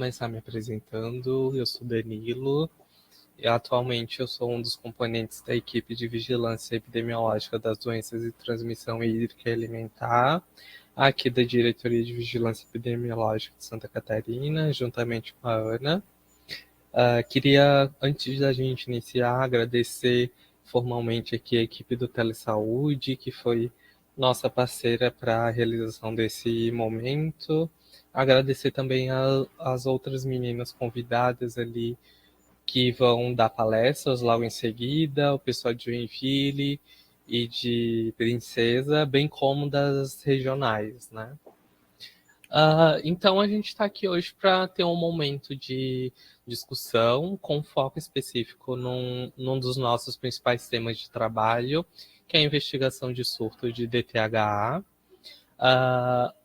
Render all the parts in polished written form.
começar me apresentando. Eu sou Danilo e atualmente eu sou um dos componentes da equipe de vigilância epidemiológica das doenças de transmissão hídrica e alimentar, aqui da Diretoria de Vigilância Epidemiológica de Santa Catarina, juntamente com a Ana. Queria, antes da gente iniciar, agradecer formalmente aqui a equipe do Telesaúde, que foi nossa parceira para a realização desse momento. Agradecer também as outras meninas convidadas ali que vão dar palestras logo em seguida, o pessoal de Joinville e de Princesa, bem como das regionais, né? Então a gente está aqui hoje para ter um momento de discussão com foco específico num dos nossos principais temas de trabalho, que é a investigação de surto de DTH.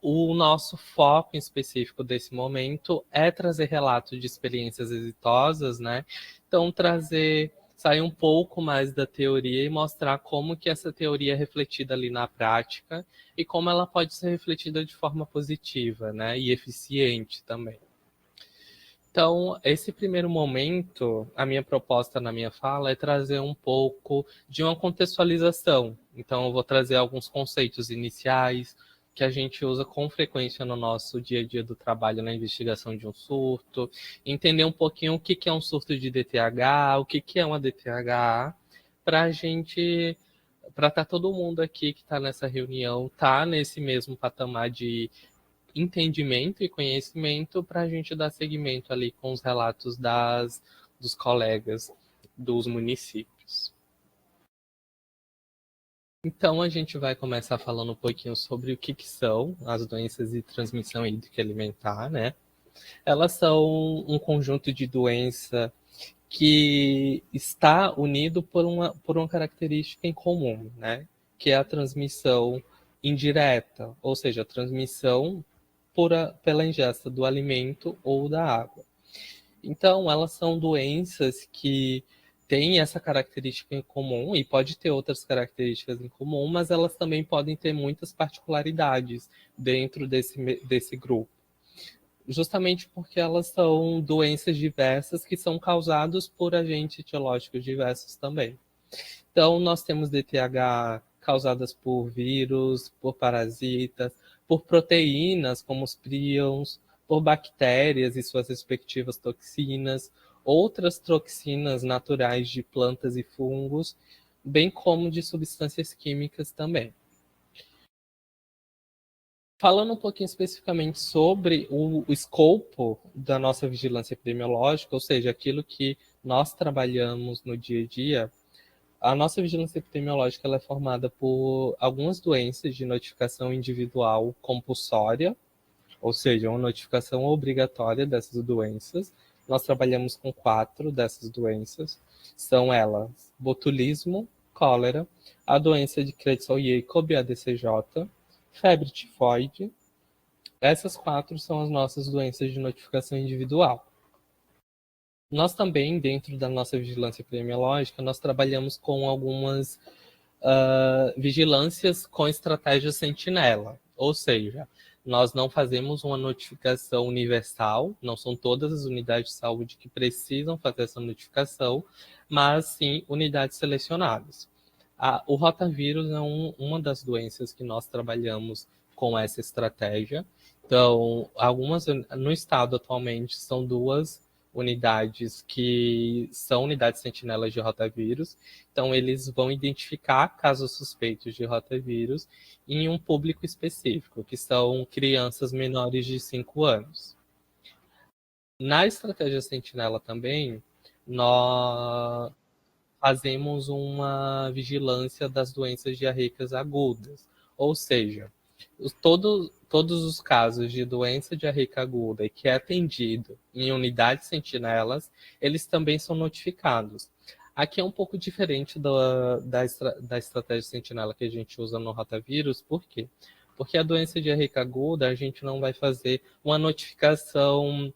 O nosso foco em específico desse momento é trazer relatos de experiências exitosas, né? Então, sair um pouco mais da teoria e mostrar como que essa teoria é refletida ali na prática e como ela pode ser refletida de forma positiva, né? E eficiente também. Então, esse primeiro momento, a minha proposta na minha fala é trazer um pouco de uma contextualização. Então, eu vou trazer alguns conceitos iniciais que a gente usa com frequência no nosso dia a dia do trabalho na investigação de um surto, entender um pouquinho o que é um surto de DTH, o que é uma DTH, para estar todo mundo aqui que está nessa reunião, tá nesse mesmo patamar de entendimento e conhecimento para a gente dar seguimento ali com os relatos dos colegas dos municípios. Então a gente vai começar falando um pouquinho sobre o que são as doenças de transmissão hídrica alimentar, né? Elas são um conjunto de doença que está unido por uma característica em comum, né? Que é a transmissão indireta, ou seja, a transmissão pela ingesta do alimento ou da água. Então, elas são doenças que têm essa característica em comum e pode ter outras características em comum, mas elas também podem ter muitas particularidades dentro desse grupo. Justamente porque elas são doenças diversas que são causadas por agentes etiológicos diversos também. Então, nós temos DTH causadas por vírus, por parasitas, por proteínas, como os prions, por bactérias e suas respectivas toxinas, outras toxinas naturais de plantas e fungos, bem como de substâncias químicas também. Falando um pouquinho especificamente sobre o escopo da nossa vigilância epidemiológica, ou seja, aquilo que nós trabalhamos no dia a dia, a nossa vigilância epidemiológica ela é formada por algumas doenças de notificação individual compulsória, ou seja, uma notificação obrigatória dessas doenças. Nós trabalhamos com 4 dessas doenças. São elas botulismo, cólera, a doença de Creutzfeldt-Jakob, a DCJ, febre tifoide. Essas 4 são as nossas doenças de notificação individual. Nós também, dentro da nossa vigilância epidemiológica, nós trabalhamos com algumas vigilâncias com estratégia sentinela, ou seja, nós não fazemos uma notificação universal, não são todas as unidades de saúde que precisam fazer essa notificação, mas sim unidades selecionadas. O rotavírus é uma das doenças que nós trabalhamos com essa estratégia. Então, algumas no estado atualmente são 2 unidades que são unidades sentinelas de rotavírus. Então, eles vão identificar casos suspeitos de rotavírus em um público específico, que são crianças menores de 5 anos. Na estratégia sentinela também, nós fazemos uma vigilância das doenças diarreicas agudas, ou seja, todos os casos de doença diarreica aguda e que é atendido em unidades sentinelas, eles também são notificados. Aqui é um pouco diferente da estratégia sentinela que a gente usa no rotavírus, por quê? Porque a doença diarreica aguda, a gente não vai fazer uma notificação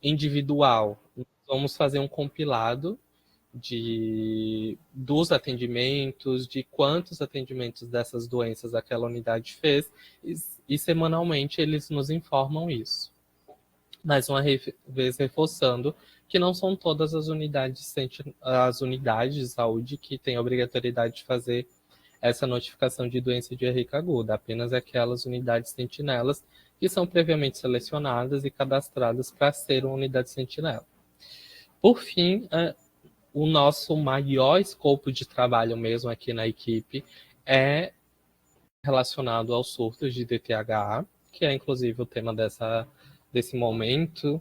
individual. Vamos fazer um compilado dos atendimentos, de quantos atendimentos dessas doenças aquela unidade fez, e semanalmente eles nos informam isso. mais uma vez reforçando que não são todas as unidades de saúde que têm a obrigatoriedade de fazer essa notificação de doença diarreica aguda, apenas aquelas unidades sentinelas que são previamente selecionadas e cadastradas para ser uma unidade sentinela. Por fim, o nosso maior escopo de trabalho mesmo aqui na equipe é relacionado aos surtos de DTH, que é inclusive o tema desse momento.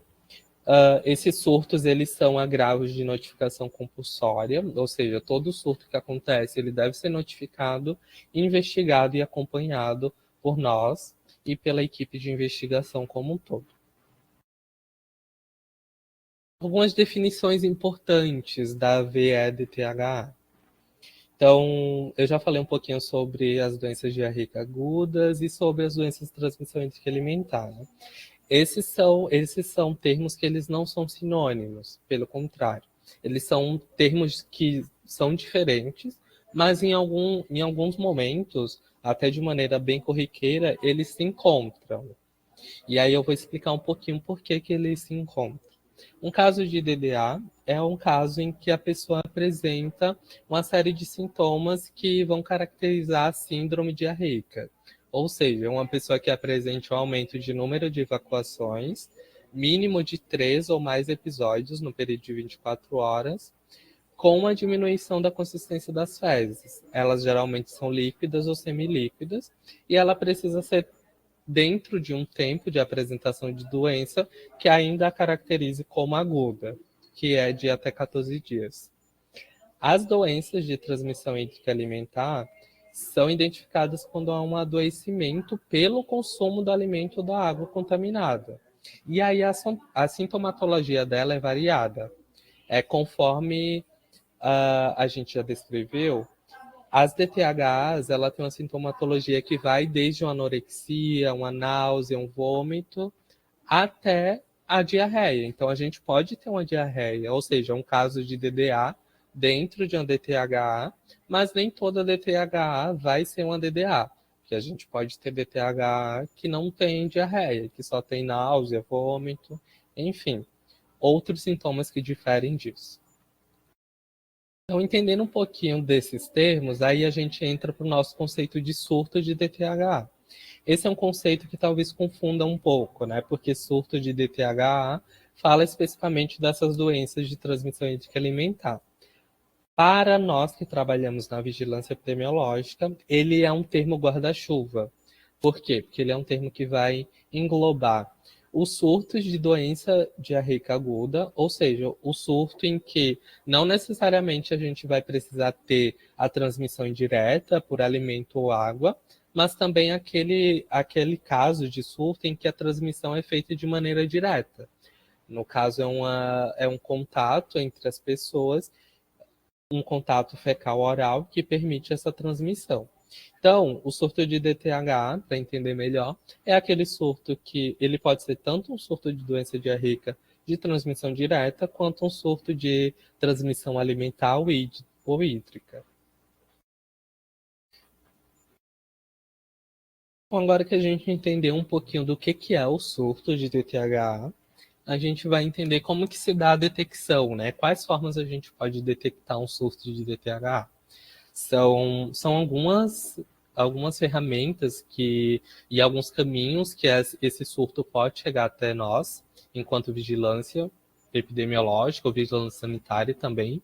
Esses surtos, eles são agravos de notificação compulsória, ou seja, todo surto que acontece, ele deve ser notificado, investigado e acompanhado por nós e pela equipe de investigação como um todo. Algumas definições importantes da VE-DTH. Então, eu já falei um pouquinho sobre as doenças diarreicas agudas e sobre as doenças de transmissão intra-alimentar, né? Esses são termos que eles não são sinônimos, pelo contrário. Eles são termos que são diferentes, mas em alguns momentos, até de maneira bem corriqueira, eles se encontram. E aí eu vou explicar um pouquinho por que eles se encontram. Um caso de DDA é um caso em que a pessoa apresenta uma série de sintomas que vão caracterizar a síndrome diarreica. Ou seja, uma pessoa que apresente um aumento de número de evacuações, mínimo de 3 ou mais episódios no período de 24 horas, com uma diminuição da consistência das fezes. Elas geralmente são líquidas ou semilíquidas, e ela precisa ser dentro de um tempo de apresentação de doença que ainda a caracterize como aguda, que é de até 14 dias. As doenças de transmissão intra-alimentar são identificadas quando há um adoecimento pelo consumo do alimento ou da água contaminada. E aí a sintomatologia dela é variada. Conforme a gente já descreveu, as DTHs, ela tem uma sintomatologia que vai desde uma anorexia, uma náusea, um vômito, até a diarreia. Então, a gente pode ter uma diarreia, ou seja, um caso de DDA dentro de uma DTH, mas nem toda DTH vai ser uma DDA. Porque a gente pode ter DTH que não tem diarreia, que só tem náusea, vômito, enfim, outros sintomas que diferem disso. Então, entendendo um pouquinho desses termos, aí a gente entra para o nosso conceito de surto de DTH. Esse é um conceito que talvez confunda um pouco, né? Porque surto de DTH fala especificamente dessas doenças de transmissão alimentar. Para nós que trabalhamos na vigilância epidemiológica, ele é um termo guarda-chuva. Por quê? Porque ele é um termo que vai englobar os surtos de doença diarreica aguda, ou seja, o surto em que não necessariamente a gente vai precisar ter a transmissão indireta por alimento ou água, mas também aquele caso de surto em que a transmissão é feita de maneira direta. No caso, é um contato entre as pessoas, um contato fecal-oral que permite essa transmissão. Então, o surto de DTH, para entender melhor, é aquele surto que ele pode ser tanto um surto de doença diarreica de transmissão direta, quanto um surto de transmissão alimentar ou hídrica. Então, agora que a gente entendeu um pouquinho do que é o surto de DTH, a gente vai entender como que se dá a detecção, né? Quais formas a gente pode detectar um surto de DTH? São algumas ferramentas e alguns caminhos que esse surto pode chegar até nós, enquanto vigilância epidemiológica ou vigilância sanitária também.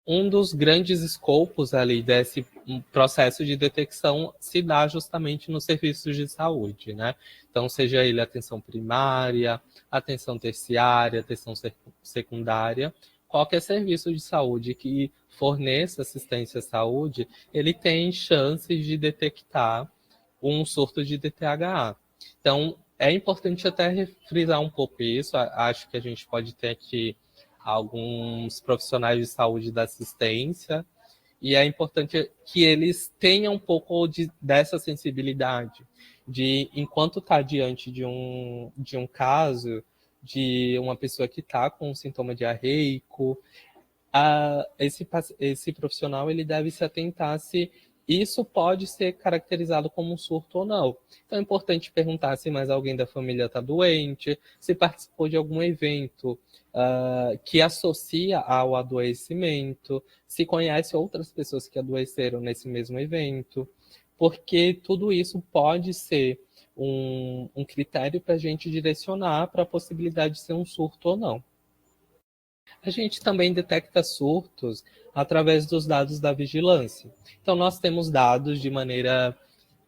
Um dos grandes escopos ali desse processo de detecção se dá justamente nos serviços de saúde, né? Então, seja ele atenção primária, atenção terciária, atenção secundária, qualquer serviço de saúde que forneça assistência à saúde, ele tem chances de detectar um surto de DTH. Então, é importante até frisar um pouco isso. Acho que a gente pode ter aqui alguns profissionais de saúde da assistência, e é importante que eles tenham um pouco dessa sensibilidade, de enquanto está diante de um caso, de uma pessoa que está com um sintoma diarreico, esse profissional ele deve se atentar se isso pode ser caracterizado como um surto ou não. Então é importante perguntar se mais alguém da família está doente, se participou de algum evento que associa ao adoecimento, se conhece outras pessoas que adoeceram nesse mesmo evento, porque tudo isso pode ser um critério para a gente direcionar para a possibilidade de ser um surto ou não. A gente também detecta surtos através dos dados da vigilância. Então, nós temos dados de maneira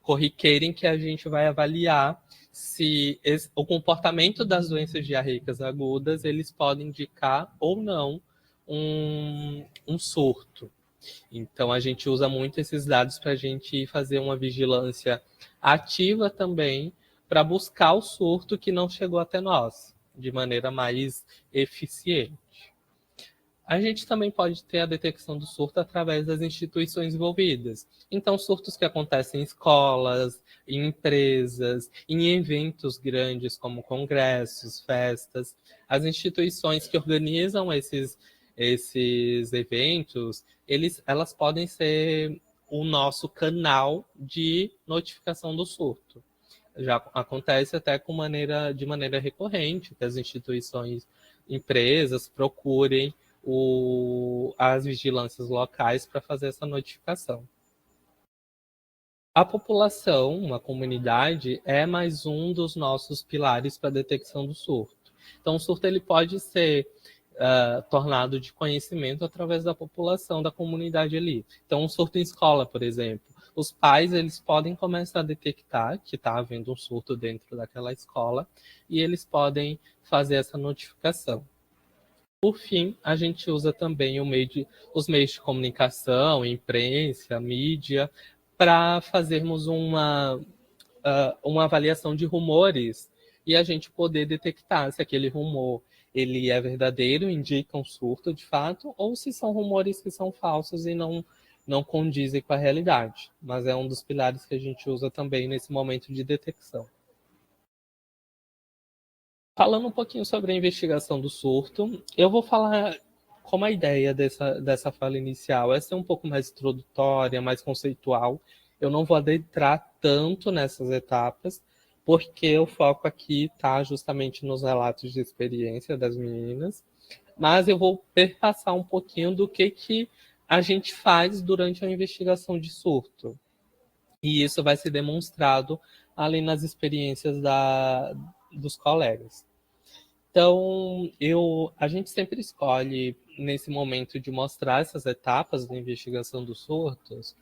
corriqueira em que a gente vai avaliar se o comportamento das doenças diarreicas agudas eles podem indicar ou não um surto. Então, a gente usa muito esses dados para a gente fazer uma vigilância ativa também para buscar o surto que não chegou até nós, de maneira mais eficiente. A gente também pode ter a detecção do surto através das instituições envolvidas. Então, surtos que acontecem em escolas, em empresas, em eventos grandes como congressos, festas. As instituições que organizam esses eventos, elas podem ser o nosso canal de notificação do surto. Já acontece até de maneira recorrente, que as instituições, empresas procurem as vigilâncias locais para fazer essa notificação. A população, uma comunidade, é mais um dos nossos pilares para a detecção do surto. Então, o surto ele pode ser tornado de conhecimento através da população, da comunidade ali. Então, um surto em escola, por exemplo. Os pais eles podem começar a detectar que está havendo um surto dentro daquela escola e eles podem fazer essa notificação. Por fim, a gente usa também os meios de comunicação, imprensa, mídia, para fazermos uma avaliação de rumores e a gente poder detectar se aquele rumor ele é verdadeiro, indica um surto de fato, ou se são rumores que são falsos e não condizem com a realidade. Mas é um dos pilares que a gente usa também nesse momento de detecção. Falando um pouquinho sobre a investigação do surto, eu vou falar como a ideia dessa fala inicial é ser um pouco mais introdutória, mais conceitual. Eu não vou adentrar tanto nessas etapas, porque o foco aqui está justamente nos relatos de experiência das meninas, mas eu vou perpassar um pouquinho do que a gente faz durante a investigação de surto. E isso vai ser demonstrado ali nas experiências dos colegas. Então, a gente sempre escolhe, nesse momento de mostrar essas etapas da investigação dos surtos,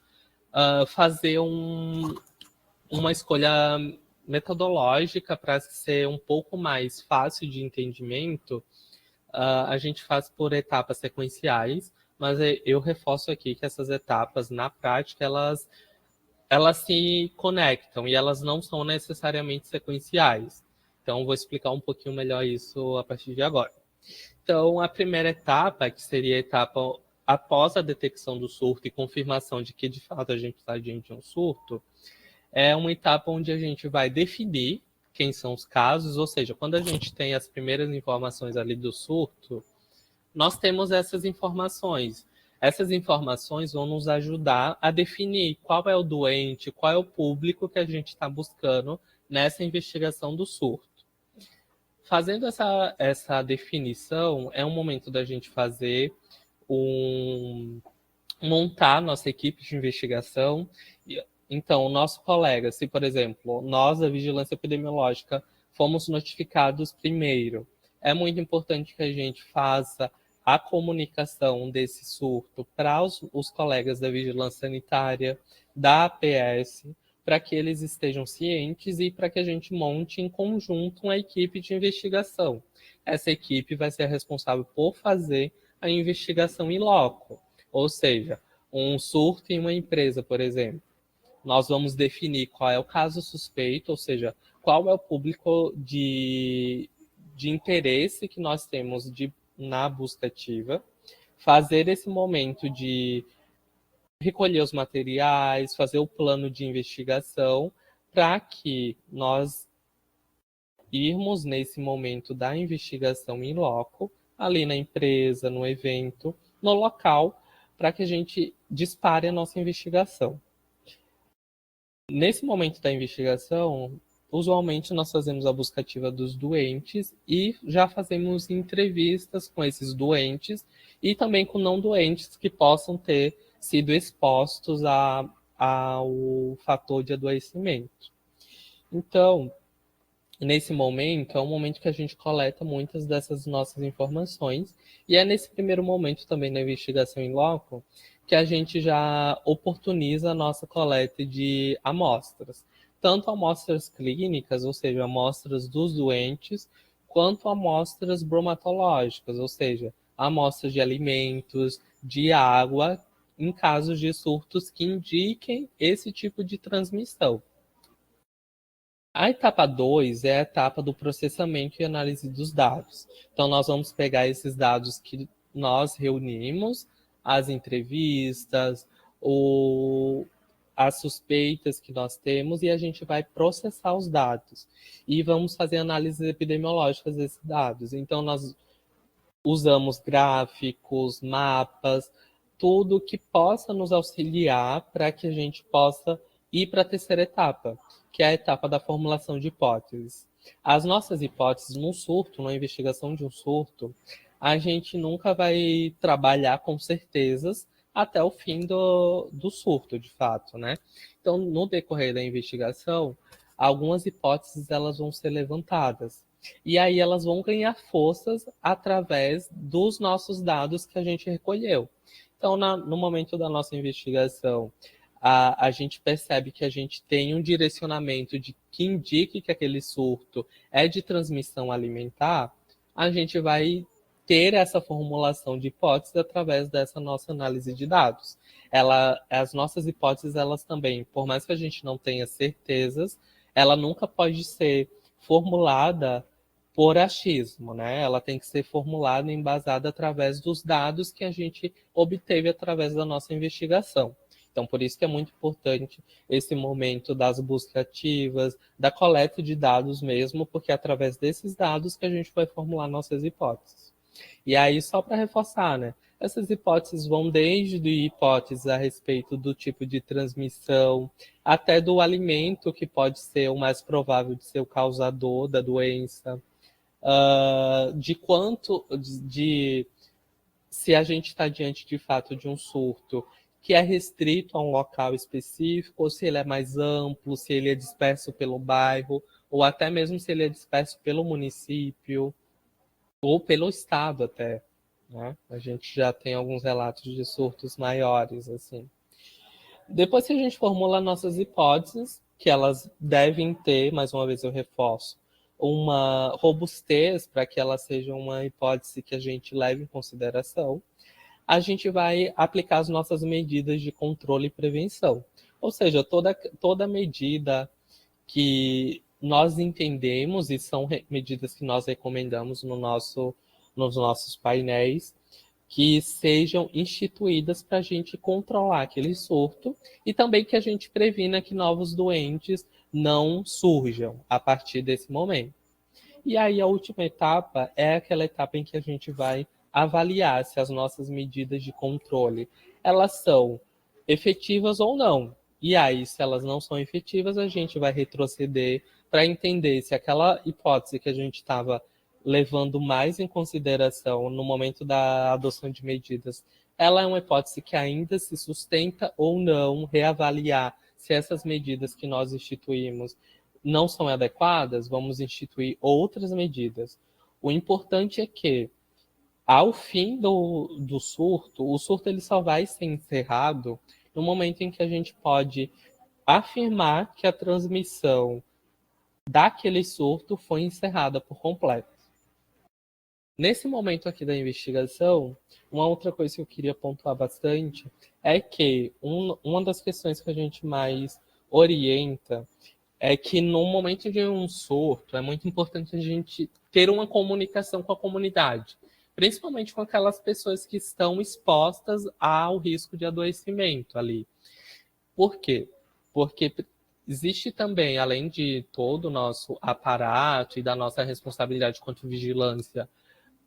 fazer uma escolha metodológica para ser um pouco mais fácil de entendimento. A gente faz por etapas sequenciais, mas eu reforço aqui que essas etapas, na prática, elas se conectam e elas não são necessariamente sequenciais. Então, vou explicar um pouquinho melhor isso a partir de agora. Então, a primeira etapa, que seria a etapa após a detecção do surto e confirmação de que, de fato, a gente está diante de um surto, é uma etapa onde a gente vai definir quem são os casos, ou seja, quando a gente tem as primeiras informações ali do surto, nós temos essas informações. Essas informações vão nos ajudar a definir qual é o doente, qual é o público que a gente está buscando nessa investigação do surto. Fazendo essa definição, é um momento da gente fazer montar nossa equipe de investigação. Então, o nosso colega, se, por exemplo, nós da Vigilância Epidemiológica fomos notificados primeiro, é muito importante que a gente faça a comunicação desse surto para os colegas da Vigilância Sanitária, da APS, para que eles estejam cientes e para que a gente monte em conjunto uma equipe de investigação. Essa equipe vai ser a responsável por fazer a investigação em loco, ou seja, um surto em uma empresa, por exemplo. Nós vamos definir qual é o caso suspeito, ou seja, qual é o público de interesse que nós temos na busca ativa, fazer esse momento de recolher os materiais, fazer o plano de investigação, para que nós irmos nesse momento da investigação em loco, ali na empresa, no evento, no local, para que a gente dispare a nossa investigação. Nesse momento da investigação, usualmente nós fazemos a busca ativa dos doentes e já fazemos entrevistas com esses doentes e também com não doentes que possam ter sido expostos ao fator de adoecimento. Então, nesse momento, é um momento que a gente coleta muitas dessas nossas informações, e é nesse primeiro momento também na investigação em loco que a gente já oportuniza a nossa coleta de amostras, tanto amostras clínicas, ou seja, amostras dos doentes, quanto amostras bromatológicas, ou seja, amostras de alimentos, de água, em casos de surtos que indiquem esse tipo de transmissão. A etapa 2 é a etapa do processamento e análise dos dados. Então, nós vamos pegar esses dados que nós reunimos, as entrevistas, as suspeitas que nós temos, e a gente vai processar os dados. E vamos fazer análises epidemiológicas desses dados. Então, nós usamos gráficos, mapas, tudo que possa nos auxiliar para que a gente possa ir para a terceira etapa, que é a etapa da formulação de hipóteses. As nossas hipóteses num surto, na investigação de um surto, a gente nunca vai trabalhar com certezas até o fim do surto, de fato, né? Então, no decorrer da investigação, algumas hipóteses elas vão ser levantadas. E aí elas vão ganhar forças através dos nossos dados que a gente recolheu. Então, no momento da nossa investigação, a gente percebe que a gente tem um direcionamento de que indique que aquele surto é de transmissão alimentar, a gente vai ter essa formulação de hipóteses através dessa nossa análise de dados. As nossas hipóteses, elas também, por mais que a gente não tenha certezas, ela nunca pode ser formulada por achismo, né? Ela tem que ser formulada e embasada através dos dados que a gente obteve através da nossa investigação. Então, por isso que é muito importante esse momento das buscas ativas, da coleta de dados mesmo, porque é através desses dados que a gente vai formular nossas hipóteses. E aí, só para reforçar, né? Essas hipóteses vão desde hipóteses a respeito do tipo de transmissão, até do alimento que pode ser o mais provável de ser o causador da doença, de quanto, de se a gente está diante de fato de um surto que é restrito a um local específico, ou se ele é mais amplo, se ele é disperso pelo bairro, ou até mesmo se ele é disperso pelo município, ou pelo estado até. Né? A gente já tem alguns relatos de surtos maiores, assim. Depois que a gente formula nossas hipóteses, que elas devem ter, mais uma vez eu reforço, uma robustez para que ela seja uma hipótese que a gente leve em consideração, a gente vai aplicar as nossas medidas de controle e prevenção. Ou seja, toda medida que nós entendemos e são medidas que nós recomendamos nos nossos painéis, que sejam instituídas para a gente controlar aquele surto e também que a gente previna que novos doentes não surjam a partir desse momento. E aí a última etapa é aquela etapa em que a gente vai avaliar se as nossas medidas de controle elas são efetivas ou não. E aí, se elas não são efetivas, a gente vai retroceder para entender se aquela hipótese que a gente estava levando mais em consideração no momento da adoção de medidas, ela é uma hipótese que ainda se sustenta ou não, reavaliar se essas medidas que nós instituímos não são adequadas, vamos instituir outras medidas. O importante é que, ao fim do surto, o surto ele só vai ser encerrado no momento em que a gente pode afirmar que a transmissão daquele surto foi encerrada por completo. Nesse momento aqui da investigação, uma outra coisa que eu queria pontuar bastante é que uma das questões que a gente mais orienta é que no momento de um surto é muito importante a gente ter uma comunicação com a comunidade, principalmente com aquelas pessoas que estão expostas ao risco de adoecimento ali. Por quê? Porque existe também, além de todo o nosso aparato e da nossa responsabilidade quanto vigilância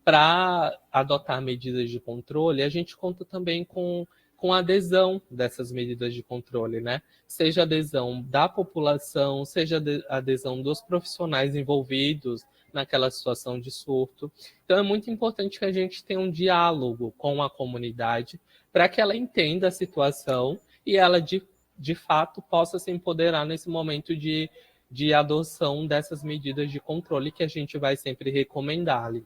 para adotar medidas de controle, a gente conta também com com a adesão dessas medidas de controle, né? Seja adesão da população, seja adesão dos profissionais envolvidos naquela situação de surto. Então, é muito importante que a gente tenha um diálogo com a comunidade para que ela entenda a situação e ela, de fato, possa se empoderar nesse momento de adoção dessas medidas de controle que a gente vai sempre recomendar ali.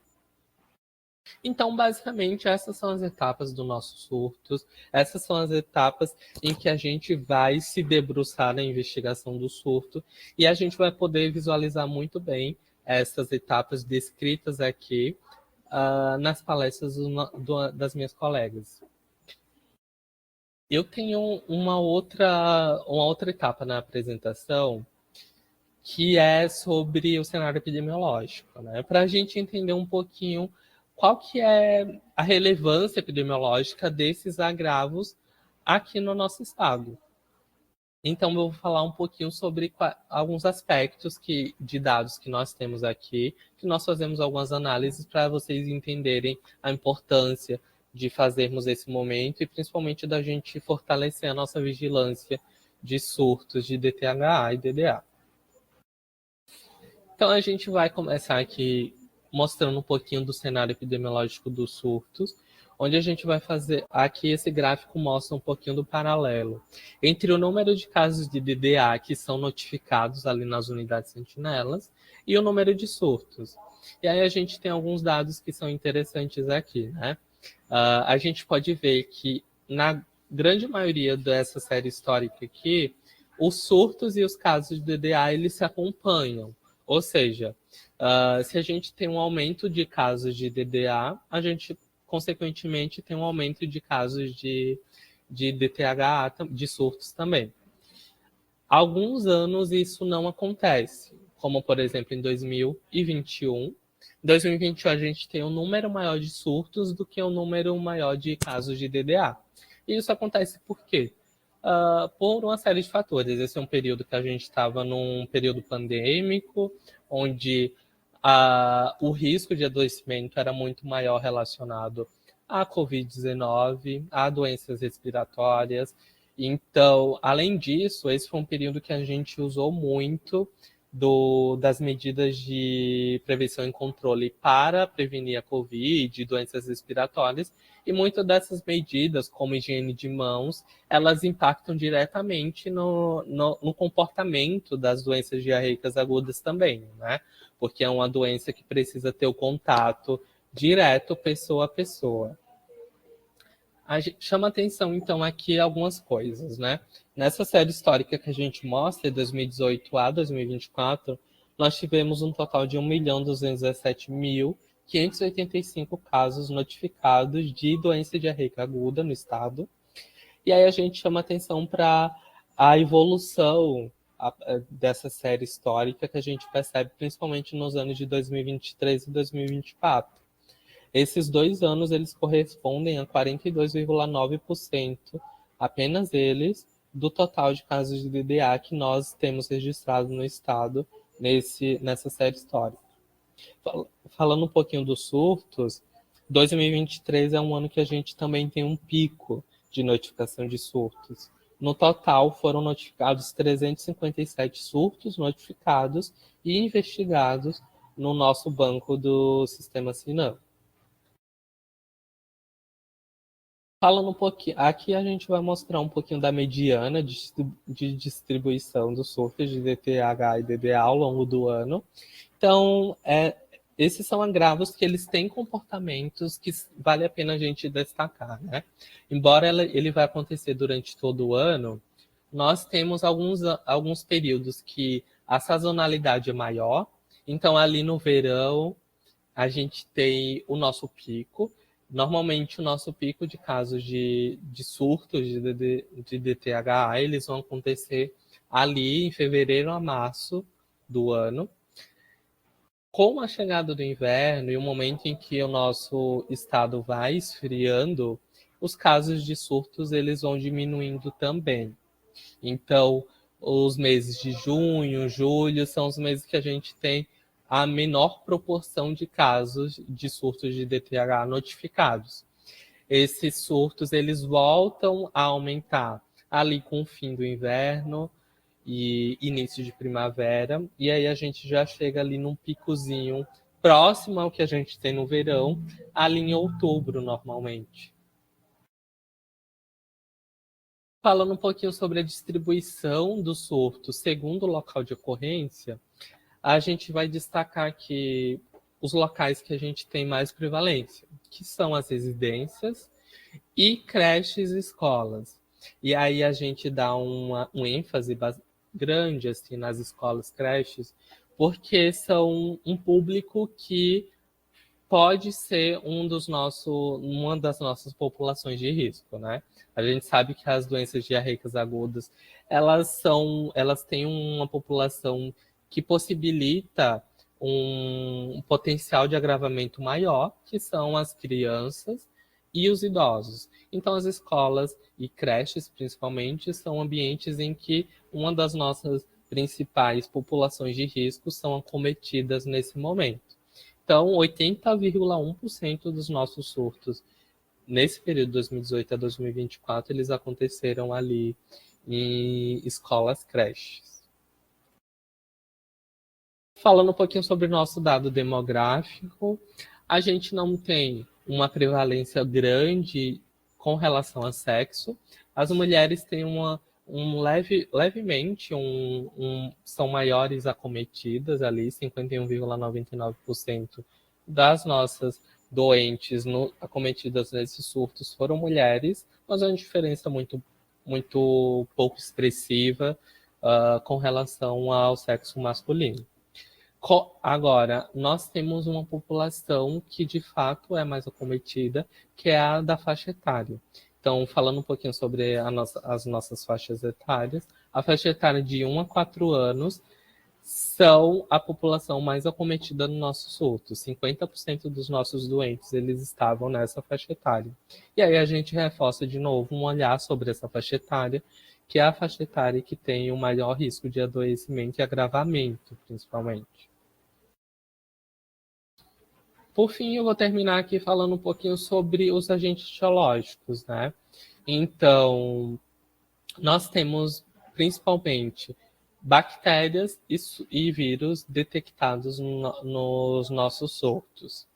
Então, basicamente, essas são as etapas do nosso surtos, essas são as etapas em que a gente vai se debruçar na investigação do surto e a gente vai poder visualizar muito bem essas etapas descritas aqui nas palestras das minhas colegas. Eu tenho uma outra etapa na apresentação que é sobre o cenário epidemiológico, né? Para a gente entender um pouquinho qual que é a relevância epidemiológica desses agravos aqui no nosso estado. Então, eu vou falar um pouquinho sobre alguns aspectos de dados que nós temos aqui, que nós fazemos algumas análises para vocês entenderem a importância de fazermos esse momento e principalmente da gente fortalecer a nossa vigilância de surtos de DTH e DDA. Então, a gente vai começar aqui mostrando um pouquinho do cenário epidemiológico dos surtos, onde a gente vai fazer... Aqui esse gráfico mostra um pouquinho do paralelo entre o número de casos de DDA que são notificados ali nas unidades sentinelas e o número de surtos. E aí a gente tem alguns dados que são interessantes aqui, né? A gente pode ver que na grande maioria dessa série histórica aqui, os surtos e os casos de DDA, eles se acompanham. Ou seja, se a gente tem um aumento de casos de DDA, a gente, consequentemente, tem um aumento de casos de DTH, de surtos também. Há alguns anos isso não acontece, como, por exemplo, em 2021. Em 2021, a gente tem um número maior de surtos do que um número maior de casos de DDA. E isso acontece por quê? Por uma série de fatores. Esse é um período que a gente estava num período pandêmico, onde o risco de adoecimento era muito maior relacionado à Covid-19, a doenças respiratórias. Então, além disso, esse foi um período que a gente usou muito das medidas de prevenção e controle para prevenir a Covid, doenças respiratórias, e muitas dessas medidas, como higiene de mãos, elas impactam diretamente no comportamento das doenças diarreicas agudas também, né? Porque é uma doença que precisa ter o contato direto, pessoa a pessoa. Chama atenção, então, aqui algumas coisas, né? Nessa série histórica que a gente mostra, de 2018 a 2024, nós tivemos um total de 1.217.585 casos notificados de doença diarreica aguda no estado. E aí a gente chama atenção para a evolução dessa série histórica que a gente percebe principalmente nos anos de 2023 e 2024. Esses 2 anos, eles correspondem a 42,9%, apenas eles, do total de casos de DDA que nós temos registrado no estado nessa série histórica. Falando um pouquinho dos surtos, 2023 é um ano que a gente também tem um pico de notificação de surtos. No total, foram notificados 357 surtos notificados e investigados no nosso banco do Sistema Sinam. Falando um pouquinho, aqui a gente vai mostrar um pouquinho da mediana de distribuição dos surtos de DTH e DDA ao longo do ano. Então, esses são agravos que eles têm comportamentos que vale a pena a gente destacar, né? Embora ele vai acontecer durante todo o ano, nós temos alguns períodos que a sazonalidade é maior. Então, ali no verão, a gente tem o nosso pico. Normalmente, o nosso pico de casos de surtos de DTH, eles vão acontecer ali em fevereiro a março do ano. Com a chegada do inverno e o momento em que o nosso estado vai esfriando, os casos de surtos eles vão diminuindo também. Então, os meses de junho, julho, são os meses que a gente tem a menor proporção de casos de surtos de DTH notificados. esses surtos eles voltam a aumentar ali com o fim do inverno e início de primavera, e aí a gente já chega ali num picozinho próximo ao que a gente tem no verão, ali em outubro normalmente. Falando um pouquinho sobre a distribuição do surto segundo o local de ocorrência, a gente vai destacar que os locais que a gente tem mais prevalência, que são as residências e creches e escolas. E aí a gente dá um ênfase grande assim, nas escolas, creches, porque são um público que pode ser uma das nossas populações de risco, né? A gente sabe que as doenças diarreicas agudas, elas têm uma população que possibilita um potencial de agravamento maior, que são as crianças e os idosos. Então, as escolas e creches, principalmente, são ambientes em que uma das nossas principais populações de risco são acometidas nesse momento. Então, 80,1% dos nossos surtos nesse período de 2018 a 2024, eles aconteceram ali em escolas, creches. Falando um pouquinho sobre o nosso dado demográfico, a gente não tem uma prevalência grande com relação a sexo. As mulheres têm levemente são maiores acometidas ali, 51,99% das nossas doentes acometidas nesses surtos foram mulheres, mas é uma diferença muito pouco expressiva com relação ao sexo masculino. Agora, nós temos uma população que de fato é mais acometida, que é a da faixa etária. Então, falando um pouquinho sobre as nossas faixas etárias, a faixa etária de 1 a 4 anos são a população mais acometida no nosso surto. 50% dos nossos doentes eles estavam nessa faixa etária. E aí a gente reforça de novo um olhar sobre essa faixa etária, que é a faixa etária que tem o maior risco de adoecimento e agravamento, principalmente. Por fim, eu vou terminar aqui falando um pouquinho sobre os agentes etiológicos, né? Então, nós temos principalmente bactérias e vírus detectados nos nossos surtos.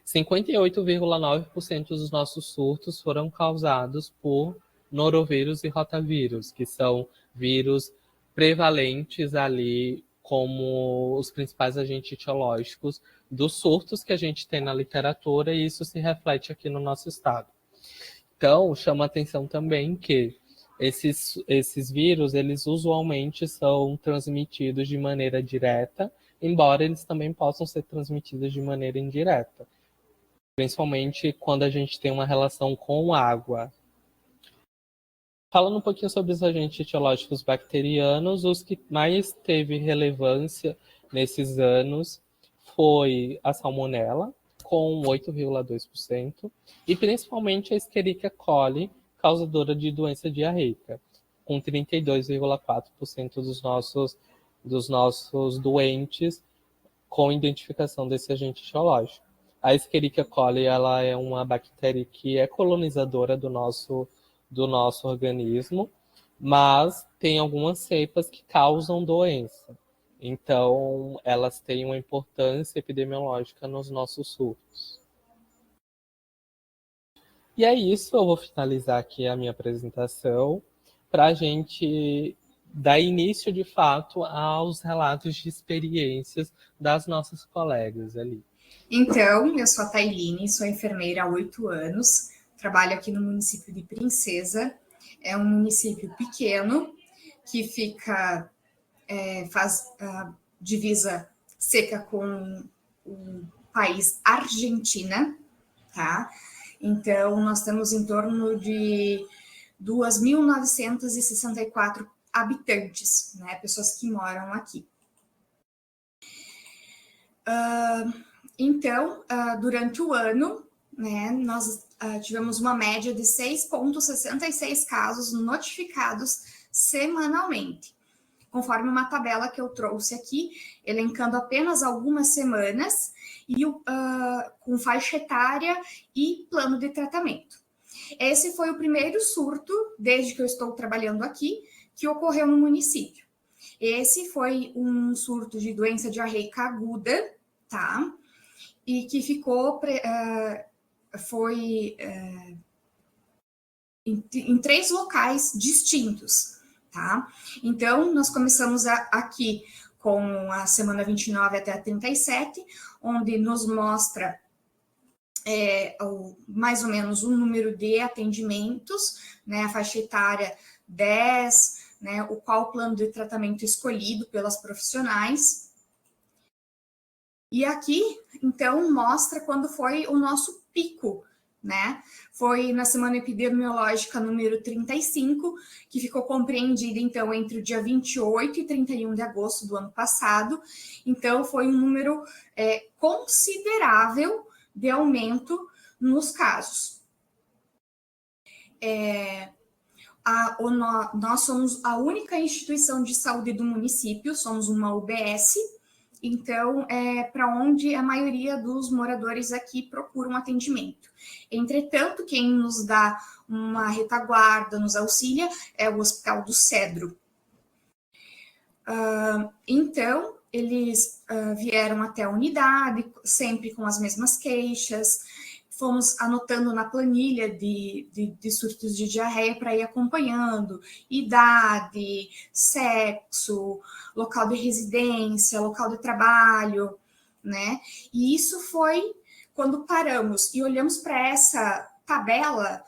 58,9% dos nossos surtos foram causados por norovírus e rotavírus, que são vírus prevalentes ali como os principais agentes etiológicos dos surtos que a gente tem na literatura, e isso se reflete aqui no nosso estado. Então, chama a atenção também que esses vírus, eles usualmente são transmitidos de maneira direta, embora eles também possam ser transmitidos de maneira indireta, principalmente quando a gente tem uma relação com água. Falando um pouquinho sobre os agentes etiológicos bacterianos, os que mais teve relevância nesses anos foi a salmonela, com 8,2%, e principalmente a Escherichia coli, causadora de doença diarreica, com 32,4% dos nossos doentes com identificação desse agente etiológico. A Escherichia coli ela é uma bactéria que é colonizadora do nosso organismo, mas tem algumas cepas que causam doença. Então, elas têm uma importância epidemiológica nos nossos surtos. E é isso, eu vou finalizar aqui a minha apresentação para a gente dar início, de fato, aos relatos de experiências das nossas colegas ali. Então, eu sou a Tailine, sou enfermeira há 8 anos, trabalho aqui no município de Princesa. É um município pequeno que fica, faz divisa seca com o país Argentina, tá? Então, nós temos em torno de 2.964 habitantes, né? Pessoas que moram aqui. Então, durante o ano, né, nós tivemos uma média de 6,66 casos notificados semanalmente, conforme uma tabela que eu trouxe aqui, elencando apenas algumas semanas e com faixa etária e plano de tratamento. Esse foi o primeiro surto, desde que eu estou trabalhando aqui, que ocorreu no município. Esse foi um surto de doença diarreica aguda, tá? E que ficou, em 3 locais distintos, tá? Então, nós começamos aqui com a semana 29 até a 37, onde nos mostra mais ou menos o número de atendimentos, né, a faixa etária 10, né, qual o plano de tratamento escolhido pelas profissionais. E aqui, então, mostra quando foi o nosso pico, né? Foi na semana epidemiológica número 35, que ficou compreendida, então, entre o dia 28 e 31 de agosto do ano passado. Então, foi um número considerável de aumento nos casos. Nós somos a única instituição de saúde do município, somos uma UBS, então é para onde a maioria dos moradores aqui procuram atendimento. Entretanto, quem nos dá uma retaguarda, nos auxilia, é o Hospital do Cedro. Então, eles vieram até a unidade, sempre com as mesmas queixas. Fomos anotando na planilha de surtos de diarreia para ir acompanhando idade, sexo, local de residência, local de trabalho, né? E isso foi quando paramos e olhamos para essa tabela,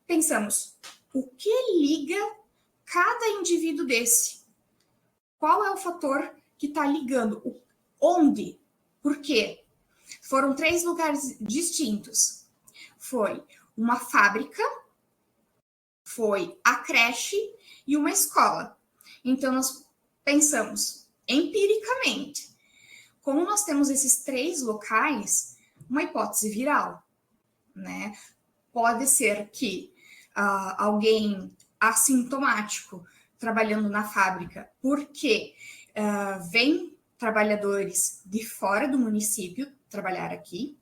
pensamos, o que liga cada indivíduo desse? Qual é o fator que está ligando? Onde? Por quê? Foram 3 lugares distintos. Foi uma fábrica, foi a creche e uma escola. Então, nós pensamos empiricamente, como nós temos esses 3 locais, uma hipótese viral, né? Pode ser que alguém assintomático trabalhando na fábrica, porque vem trabalhadores de fora do município trabalhar aqui,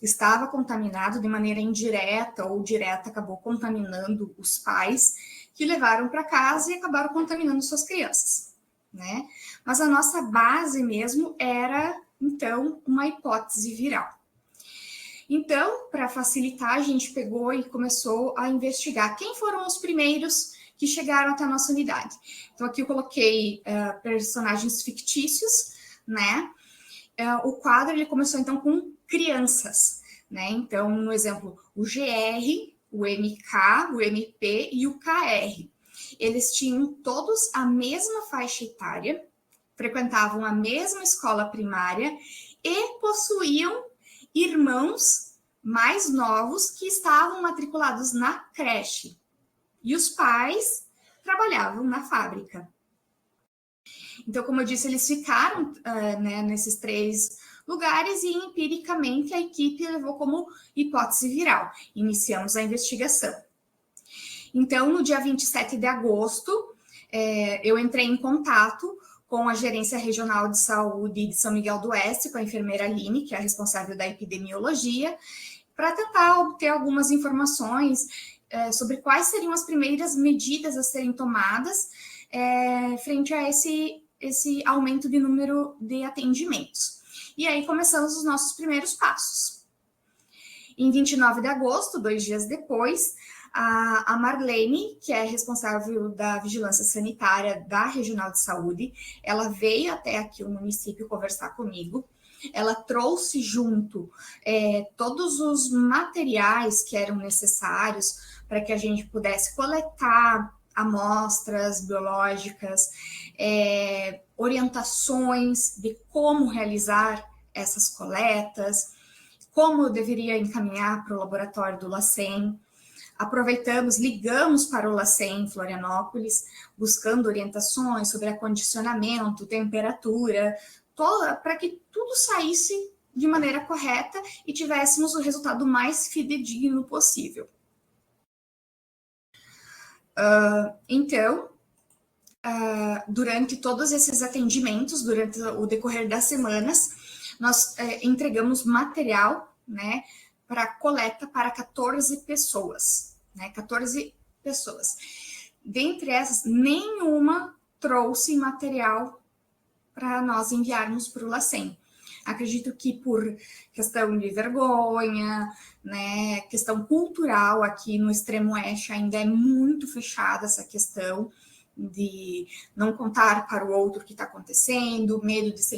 estava contaminado de maneira indireta ou direta, acabou contaminando os pais, que levaram para casa e acabaram contaminando suas crianças, né? Mas a nossa base mesmo era, então, uma hipótese viral. Então, para facilitar, a gente pegou e começou a investigar quem foram os primeiros que chegaram até a nossa unidade. Então, aqui eu coloquei personagens fictícios, né? O quadro, ele começou, então, com crianças, né? Então, no exemplo, o GR, o MK, o MP e o KR. Eles tinham todos a mesma faixa etária, frequentavam a mesma escola primária e possuíam irmãos mais novos que estavam matriculados na creche. E os pais trabalhavam na fábrica. Então, como eu disse, eles ficaram nesses 3 lugares e, empiricamente, a equipe levou como hipótese viral. Iniciamos a investigação. Então, no dia 27 de agosto, eu entrei em contato com a Gerência Regional de Saúde de São Miguel do Oeste, com a enfermeira Aline, que é a responsável da epidemiologia, para tentar obter algumas informações sobre quais seriam as primeiras medidas a serem tomadas frente a esse aumento de número de atendimentos. E aí começamos os nossos primeiros passos. Em 29 de agosto, 2 dias depois, a Marlene, que é responsável da vigilância sanitária da Regional de Saúde, ela veio até aqui o município conversar comigo. Ela trouxe junto todos os materiais que eram necessários para que a gente pudesse coletar amostras biológicas, orientações de como realizar essas coletas, como eu deveria encaminhar para o laboratório do LACEN. Aproveitamos, ligamos para o LACEN em Florianópolis, buscando orientações sobre acondicionamento, temperatura, para que tudo saísse de maneira correta e tivéssemos o resultado mais fidedigno possível. Então, durante todos esses atendimentos, durante o decorrer das semanas, nós entregamos material, né, para coleta para 14 pessoas, né? 14 pessoas. Dentre essas, nenhuma trouxe material para nós enviarmos para o LACEN. Acredito que por questão de vergonha, né, questão cultural aqui no extremo oeste ainda é muito fechada essa questão de não contar para o outro o que está acontecendo, medo de ser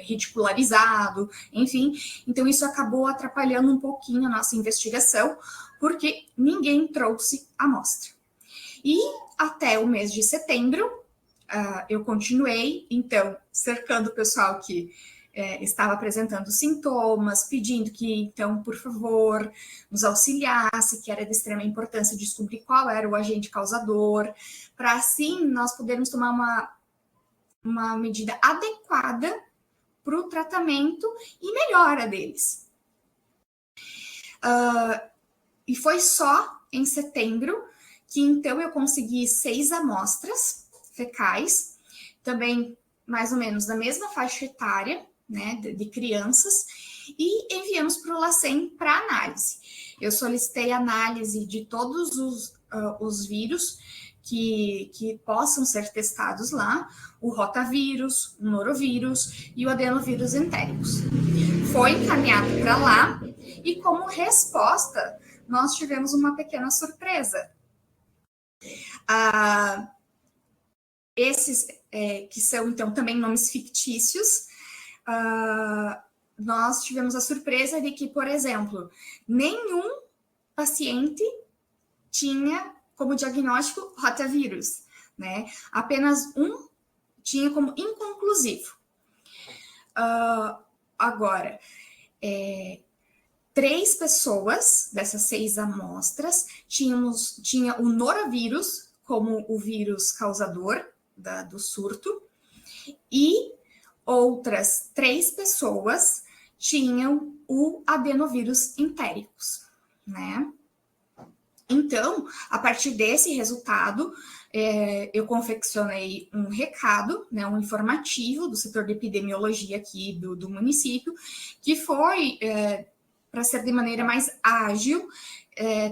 ridicularizado, enfim. Então, isso acabou atrapalhando um pouquinho a nossa investigação, porque ninguém trouxe amostra. E até o mês de setembro, eu continuei, então, cercando o pessoal que estava apresentando sintomas, pedindo que, então, por favor, nos auxiliasse, que era de extrema importância descobrir qual era o agente causador, para assim nós podermos tomar uma medida adequada para o tratamento e melhora deles. E foi só em setembro que, então, eu consegui 6 amostras fecais, também mais ou menos da mesma faixa etária, né, de crianças, e enviamos para o LACEN para análise. Eu solicitei análise de todos os vírus que possam ser testados lá, o rotavírus, o norovírus e o adenovírus entéricos. Foi encaminhado para lá e, como resposta, nós tivemos uma pequena surpresa. Esses que são, então, também nomes fictícios, nós tivemos a surpresa de que, por exemplo, nenhum paciente tinha como diagnóstico rotavírus, né? Apenas um tinha como inconclusivo. Agora, 3 pessoas dessas 6 amostras tinha o norovírus como o vírus causador do surto, e outras 3 pessoas tinham o adenovírus entéricos, né? Então, a partir desse resultado, eu confeccionei um recado, né, um informativo do setor de epidemiologia aqui do município, que foi, para ser de maneira mais ágil,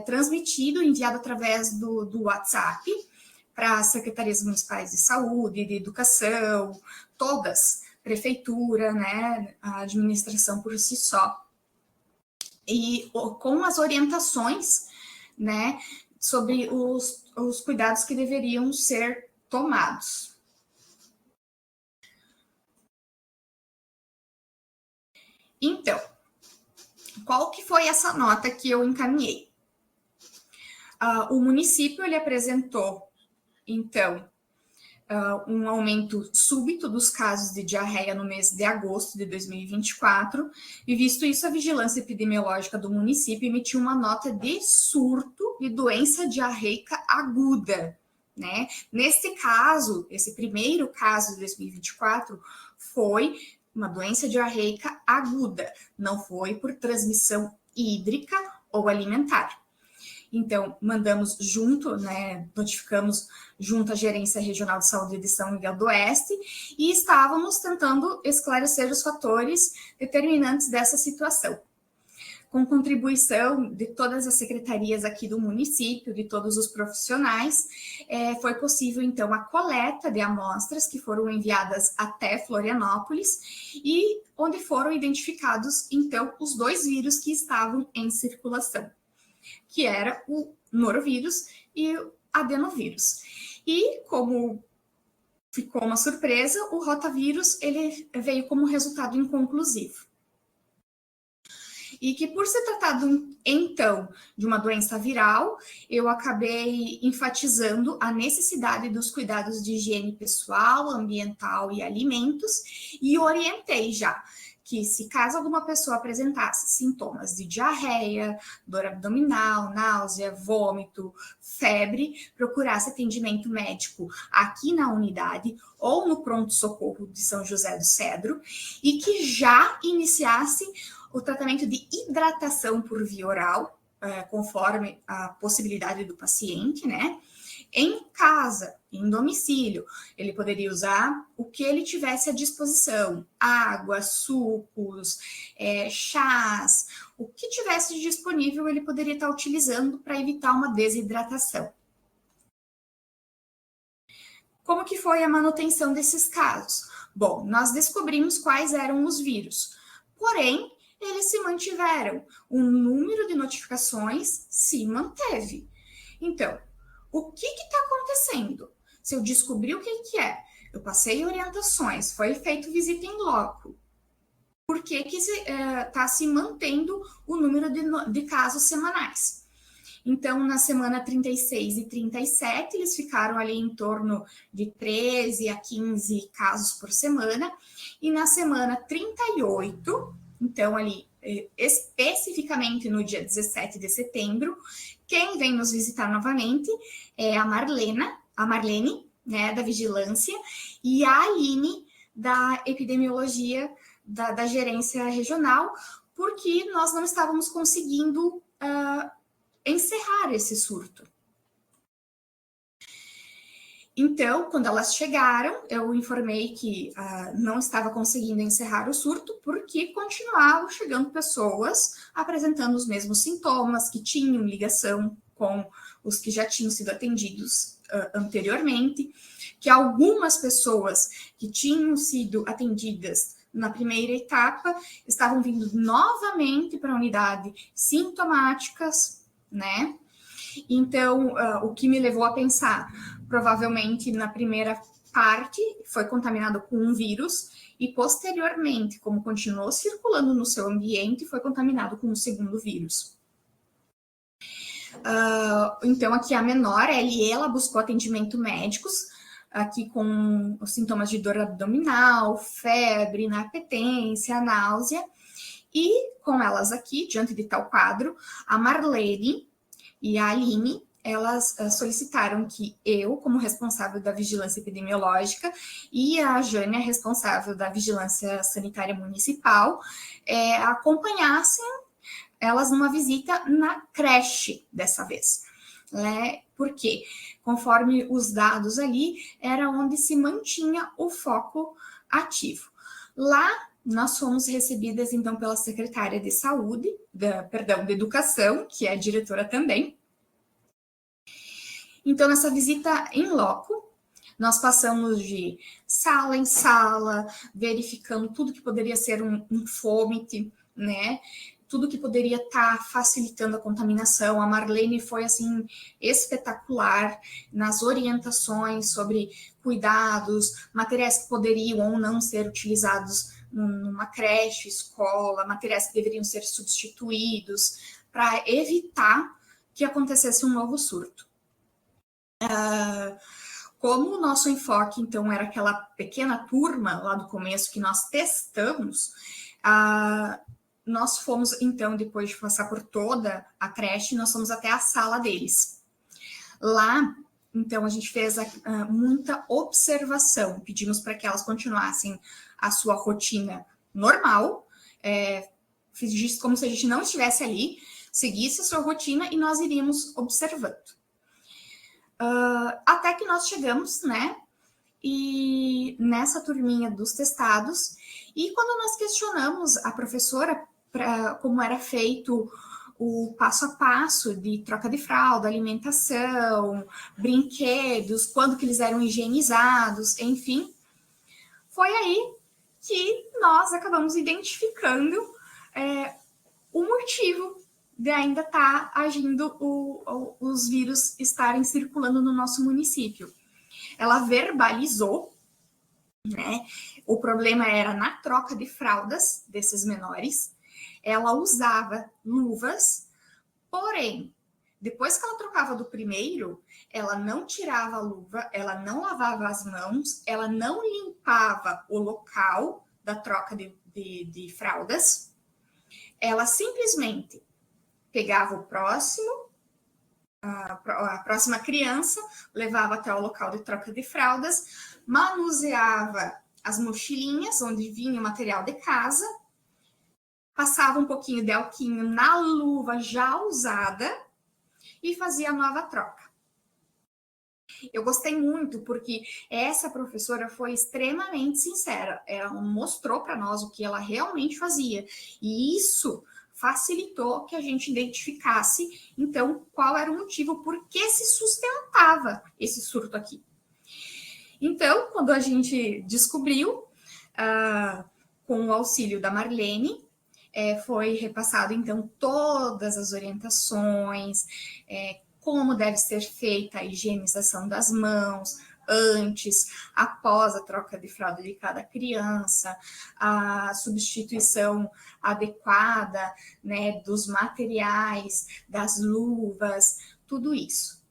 transmitido, enviado através do WhatsApp, para as secretarias municipais de saúde, de educação, todas, prefeitura, né, a administração por si só, e com as orientações, né, sobre os cuidados que deveriam ser tomados. Então, qual que foi essa nota que eu encaminhei? O município, ele apresentou, então, um aumento súbito dos casos de diarreia no mês de agosto de 2024, e visto isso, a Vigilância Epidemiológica do município emitiu uma nota de surto de doença diarreica aguda, né? Neste caso, esse primeiro caso de 2024 foi uma doença diarreica aguda, não foi por transmissão hídrica ou alimentar. Então, mandamos junto, né, notificamos junto à Gerência Regional de Saúde de São Miguel do Oeste, e estávamos tentando esclarecer os fatores determinantes dessa situação. Com contribuição de todas as secretarias aqui do município, de todos os profissionais, foi possível, então, a coleta de amostras que foram enviadas até Florianópolis, e onde foram identificados, então, os 2 vírus que estavam em circulação, que era o norovírus e o adenovírus. E, como ficou uma surpresa, o rotavírus ele veio como resultado inconclusivo. E que, por se tratar, então, de uma doença viral, eu acabei enfatizando a necessidade dos cuidados de higiene pessoal, ambiental e alimentos, e orientei já que, se caso alguma pessoa apresentasse sintomas de diarreia, dor abdominal, náusea, vômito, febre, procurasse atendimento médico aqui na unidade ou no pronto-socorro de São José do Cedro, e que já iniciasse o tratamento de hidratação por via oral, conforme a possibilidade do paciente, né? Em casa, em domicílio, ele poderia usar o que ele tivesse à disposição: água, sucos, chás, o que tivesse disponível ele poderia estar utilizando para evitar uma desidratação. Como que foi a manutenção desses casos? Bom, nós descobrimos quais eram os vírus, porém, eles se mantiveram. O número de notificações se manteve. Então, o que está acontecendo? Se eu descobrir o que é, eu passei orientações, foi feito visita em loco, por que está se mantendo o número de casos semanais? Então, na semana 36 e 37, eles ficaram ali em torno de 13 a 15 casos por semana. E na semana 38, então ali especificamente no dia 17 de setembro, quem vem nos visitar novamente é a Marlene, né, da Vigilância, e a Aline, da Epidemiologia da Gerência Regional, porque nós não estávamos conseguindo encerrar esse surto. Então, quando elas chegaram, eu informei que não estava conseguindo encerrar o surto porque continuavam chegando pessoas apresentando os mesmos sintomas, que tinham ligação com os que já tinham sido atendidos anteriormente, que algumas pessoas que tinham sido atendidas na primeira etapa estavam vindo novamente para a unidade sintomáticas, né? Então, o que me levou a pensar, provavelmente na primeira parte foi contaminado com um vírus e posteriormente, como continuou circulando no seu ambiente, foi contaminado com um segundo vírus. Então, aqui a menor, ela buscou atendimento médicos, aqui com os sintomas de dor abdominal, febre, inapetência, náusea, e com elas aqui, diante de tal quadro, a Marlene e a Aline, elas solicitaram que eu, como responsável da vigilância epidemiológica, e a Jânia, responsável da vigilância sanitária municipal, acompanhassem elas numa visita na creche dessa vez. Né? Porque, conforme os dados ali, era onde se mantinha o foco ativo. Lá, nós fomos recebidas, então, pela secretária de saúde, de educação, que é a diretora também. Então, nessa visita em loco, nós passamos de sala em sala, verificando tudo que poderia ser um fômite, né? Tudo que poderia estar facilitando a contaminação. A Marlene foi, assim, espetacular nas orientações sobre cuidados, materiais que poderiam ou não ser utilizados numa creche, escola, materiais que deveriam ser substituídos, para evitar que acontecesse um novo surto. Como o nosso enfoque, então, era aquela pequena turma lá do começo que nós testamos, nós fomos, então, depois de passar por toda a creche, nós fomos até a sala deles. Lá, então, a gente fez muita observação, pedimos para que elas continuassem a sua rotina normal, fiz como se a gente não estivesse ali, seguisse a sua rotina e nós iríamos observando. Até que nós chegamos, né, e nessa turminha dos testados, e quando nós questionamos a professora como era feito o passo a passo de troca de fralda, alimentação, brinquedos, quando que eles eram higienizados, enfim, foi aí que nós acabamos identificando o motivo de ainda estar agindo os vírus estarem circulando no nosso município. Ela verbalizou, né? O problema era na troca de fraldas desses menores. Ela usava luvas, porém, depois que ela trocava do primeiro, ela não tirava a luva, ela não lavava as mãos, ela não limpava o local da troca de fraldas. Ela simplesmente pegava o próximo, a próxima criança, levava até o local de troca de fraldas, manuseava as mochilinhas onde vinha o material de casa, passava um pouquinho de alquinho na luva já usada e fazia a nova troca. Eu gostei muito porque essa professora foi extremamente sincera. Ela mostrou para nós o que ela realmente fazia. E isso facilitou que a gente identificasse, então, qual era o motivo, por que se sustentava esse surto aqui. Então, quando a gente descobriu, com o auxílio da Marlene, foi repassado, então, todas as orientações, como deve ser feita a higienização das mãos, antes, após a troca de fralda de cada criança, a substituição adequada, né, dos materiais, das luvas, tudo isso.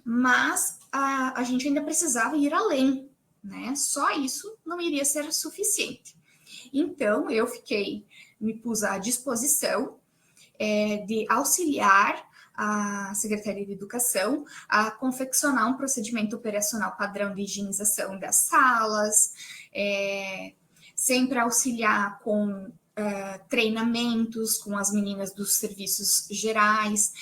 Mas a gente ainda precisava ir além, né? Só isso não iria ser suficiente. Então, eu me pus à disposição de auxiliar a Secretaria de Educação a confeccionar um procedimento operacional padrão de higienização das salas, sempre auxiliar com treinamentos com as meninas dos serviços gerais,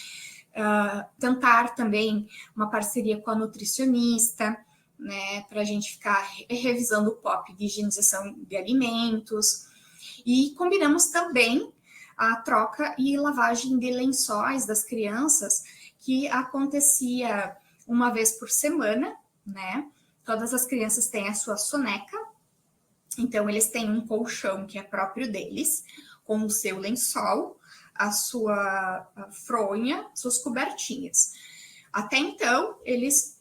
tentar também uma parceria com a nutricionista, né, para a gente ficar revisando o POP de higienização de alimentos. E combinamos também a troca e lavagem de lençóis das crianças, que acontecia uma vez por semana, né? Todas as crianças têm a sua soneca, então eles têm um colchão que é próprio deles, com o seu lençol, a sua fronha, suas cobertinhas. Até então, eles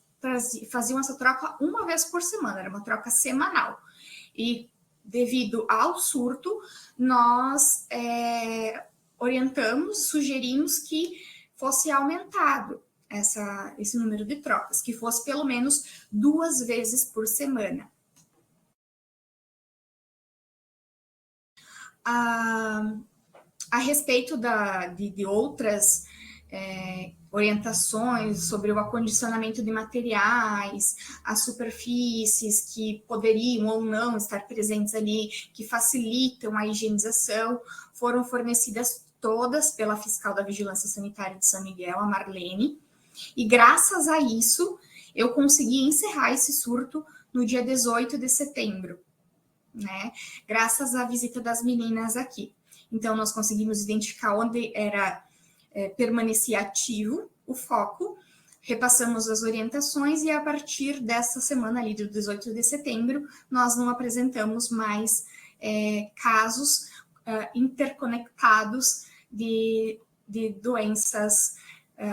faziam essa troca uma vez por semana, era uma troca semanal. E devido ao surto, nós orientamos, sugerimos que fosse aumentado esse número de trocas, que fosse pelo menos 2 vezes por semana. A respeito de outras orientações sobre o acondicionamento de materiais, as superfícies que poderiam ou não estar presentes ali, que facilitam a higienização, foram fornecidas todas pela fiscal da Vigilância Sanitária de São Miguel, a Marlene, e graças a isso eu consegui encerrar esse surto no dia 18 de setembro, né? Graças à visita das meninas aqui. Então, nós conseguimos identificar onde permanecia ativo o foco, repassamos as orientações e a partir dessa semana ali, do 18 de setembro, nós não apresentamos mais casos interconectados de doenças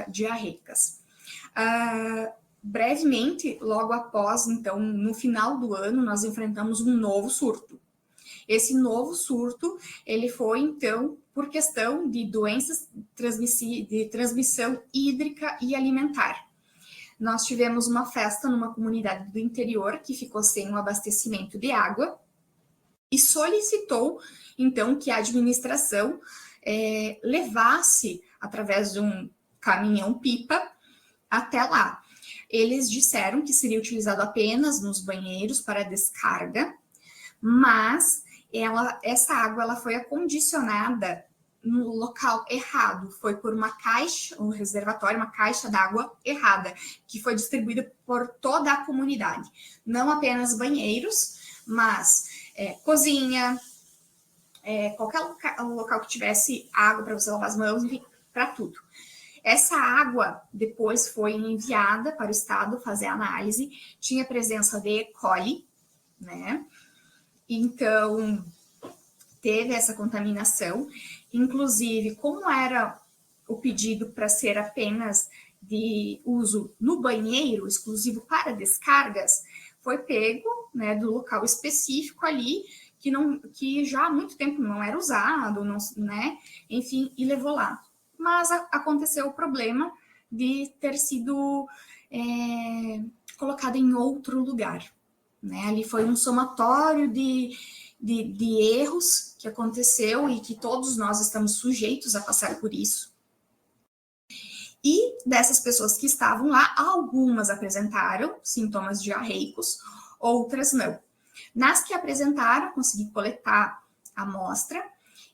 diarreicas. Brevemente, logo após, então, no final do ano, nós enfrentamos um novo surto. Esse novo surto, ele foi, então, por questão de doenças de transmissão hídrica e alimentar. Nós tivemos uma festa numa comunidade do interior que ficou sem o abastecimento de água e solicitou, então, que a administração levasse, através de um caminhão-pipa, até lá. Eles disseram que seria utilizado apenas nos banheiros para descarga, mas essa água ela foi acondicionada no local errado, foi por uma caixa, um reservatório, uma caixa d'água errada, que foi distribuída por toda a comunidade, não apenas banheiros, mas cozinha, qualquer local que tivesse água para você lavar as mãos, enfim, para tudo. Essa água depois foi enviada para o estado fazer análise, tinha presença de E. coli, né? Então, teve essa contaminação. Inclusive, como era o pedido para ser apenas de uso no banheiro, exclusivo para descargas, foi pego, né, do local específico ali, que já há muito tempo não era usado, não, né? Enfim, e levou lá. Mas aconteceu o problema de ter sido colocado em outro lugar, né? Ali foi um somatório de erros que aconteceu e que todos nós estamos sujeitos a passar por isso. E dessas pessoas que estavam lá, algumas apresentaram sintomas diarreicos, outras não. Nas que apresentaram, consegui coletar a amostra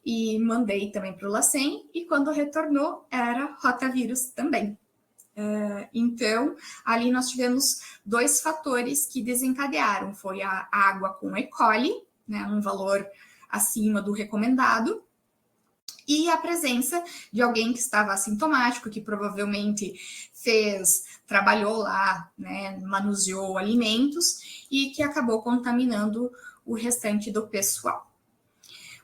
e mandei também para o LACEN, e quando retornou, era rotavírus também. Então, ali nós tivemos 2 fatores que desencadearam, foi a água com E. coli, né, um valor acima do recomendado, e a presença de alguém que estava assintomático, que provavelmente trabalhou lá, né, manuseou alimentos e que acabou contaminando o restante do pessoal.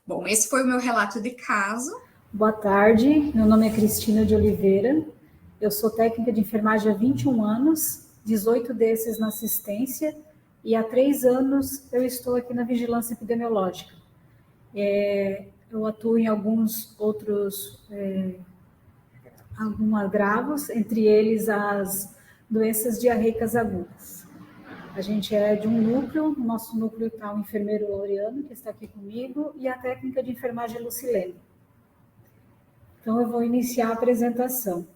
Bom, esse foi o meu relato de caso. Boa tarde, meu nome é Cristina de Oliveira, eu sou técnica de enfermagem há 21 anos, 18 desses na assistência, e há 3 anos eu estou aqui na vigilância epidemiológica. Eu atuo em alguns outros agravos, entre eles as doenças diarreicas agudas. A gente é de um núcleo, no nosso núcleo está o enfermeiro Laureano, que está aqui comigo, e a técnica de enfermagem Lucilene. Então, eu vou iniciar a apresentação.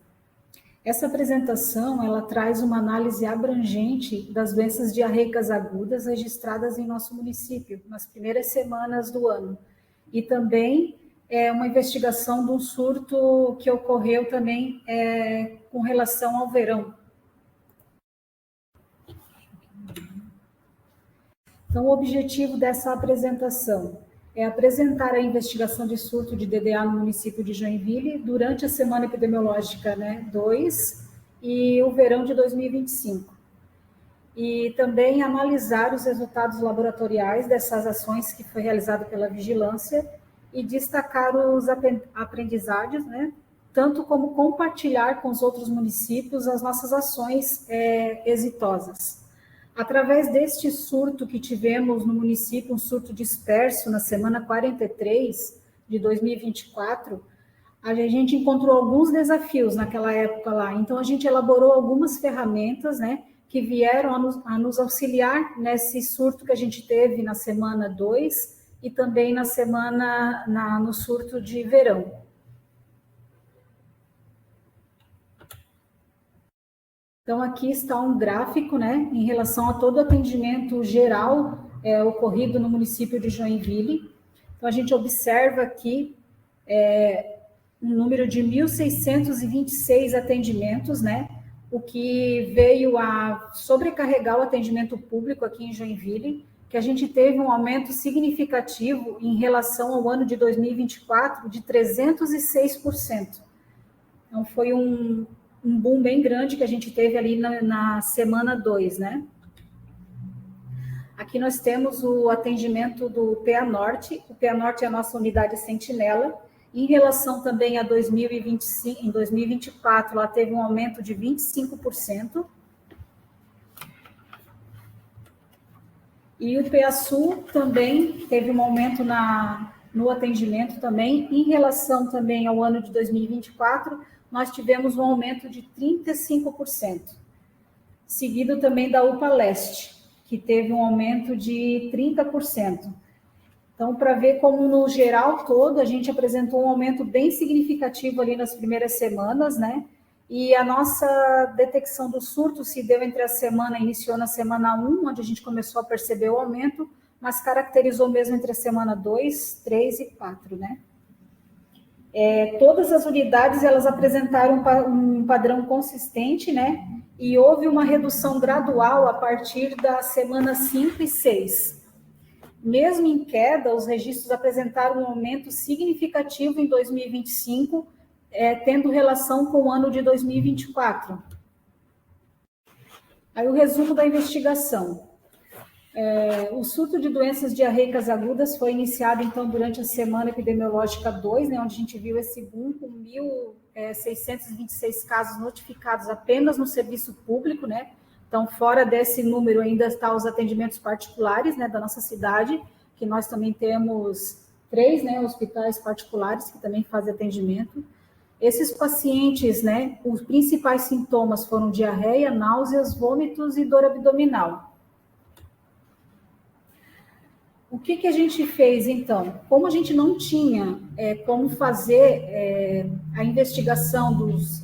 Essa apresentação, ela traz uma análise abrangente das doenças diarreicas agudas registradas em nosso município, nas primeiras semanas do ano. E também uma investigação de um surto que ocorreu também com relação ao verão. Então, o objetivo dessa apresentação é apresentar a investigação de surto de DDA no município de Joinville durante a Semana Epidemiológica 2 e o verão de 2025. E também analisar os resultados laboratoriais dessas ações que foi realizada pela vigilância e destacar os aprendizados, né, tanto como compartilhar com os outros municípios as nossas ações exitosas. Através deste surto que tivemos no município, um surto disperso na semana 43 de 2024, a gente encontrou alguns desafios naquela época lá. Então, a gente elaborou algumas ferramentas, né, que vieram a nos auxiliar nesse surto que a gente teve na semana 2 e também no surto de verão. Então, aqui está um gráfico, né, em relação a todo o atendimento geral ocorrido no município de Joinville. Então, a gente observa aqui um número de 1.626 atendimentos, né, o que veio a sobrecarregar o atendimento público aqui em Joinville, que a gente teve um aumento significativo em relação ao ano de 2024 de 306%. Então, foi um boom bem grande que a gente teve ali na semana 2, né? Aqui nós temos o atendimento do PA Norte. O PA Norte é a nossa unidade sentinela. Em relação também a 2025, em 2024, ela teve um aumento de 25%. E o PA Sul também teve um aumento no atendimento também. Em relação também ao ano de 2024, nós tivemos um aumento de 35%, seguido também da UPA Leste, que teve um aumento de 30%. Então, para ver como no geral todo, a gente apresentou um aumento bem significativo ali nas primeiras semanas, né? E a nossa detecção do surto se deu iniciou na semana 1, onde a gente começou a perceber o aumento, mas caracterizou mesmo entre a semana 2, 3 e 4, né? Todas as unidades, elas apresentaram um padrão consistente, né? E houve uma redução gradual a partir da semana 5 e 6. Mesmo em queda, os registros apresentaram um aumento significativo em 2025, tendo relação com o ano de 2024. Aí o resumo da investigação. O surto de doenças diarreicas agudas foi iniciado, então, durante a Semana Epidemiológica 2, né, onde a gente viu esse boom com 1.626 casos notificados apenas no serviço público, né? Então, fora desse número ainda estão os atendimentos particulares, né, da nossa cidade, que nós também temos 3, né, hospitais particulares que também fazem atendimento. Esses pacientes, né, os principais sintomas foram diarreia, náuseas, vômitos e dor abdominal. O que a gente fez, então? Como a gente não tinha como fazer a investigação dos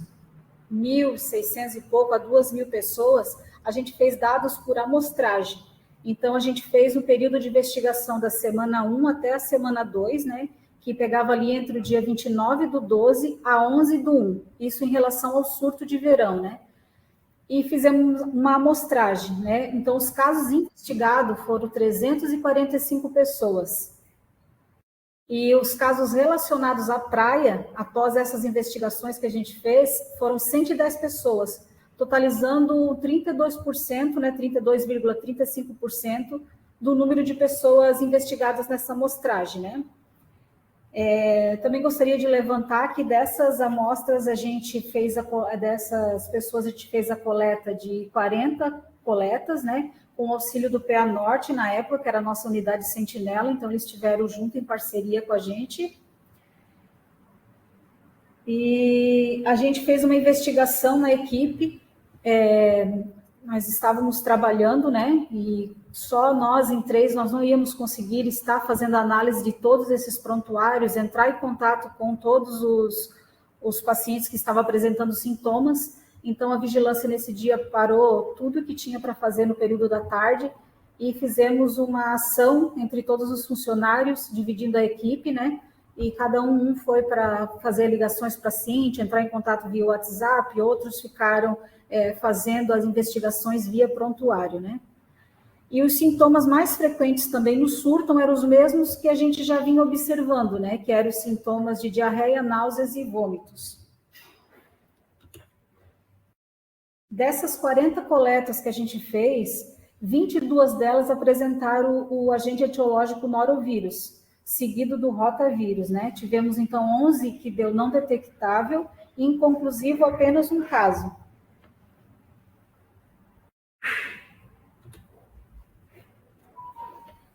1.600 e pouco a 2.000 pessoas, a gente fez dados por amostragem. Então, a gente fez um período de investigação da semana 1 até a semana 2, né, que pegava ali entre o dia 29/12 a 11/1, isso em relação ao surto de verão, né? E fizemos uma amostragem, né? Então, os casos investigados foram 345 pessoas. E os casos relacionados à praia, após essas investigações que a gente fez, foram 110 pessoas, totalizando 32%, né, 32,35% do número de pessoas investigadas nessa amostragem, né? Também gostaria de levantar que dessas amostras dessas pessoas a gente fez a coleta de 40 coletas, né, com o auxílio do PA Norte na época, que era a nossa unidade sentinela, então eles estiveram junto em parceria com a gente. E a gente fez uma investigação na equipe, nós estávamos trabalhando, né, e só nós em 3, nós não íamos conseguir estar fazendo análise de todos esses prontuários, entrar em contato com todos os pacientes que estavam apresentando sintomas. Então, a vigilância nesse dia parou tudo que tinha para fazer no período da tarde e fizemos uma ação entre todos os funcionários, dividindo a equipe, né, e cada um foi para fazer ligações para a Cinti, entrar em contato via WhatsApp, outros ficaram fazendo as investigações via prontuário, né? E os sintomas mais frequentes também no surto eram os mesmos que a gente já vinha observando, né? Que eram os sintomas de diarreia, náuseas e vômitos. Dessas 40 coletas que a gente fez, 22 delas apresentaram o agente etiológico norovírus, seguido do rotavírus, né? Tivemos, então, 11 que deu não detectável e, inconclusivo, apenas um caso.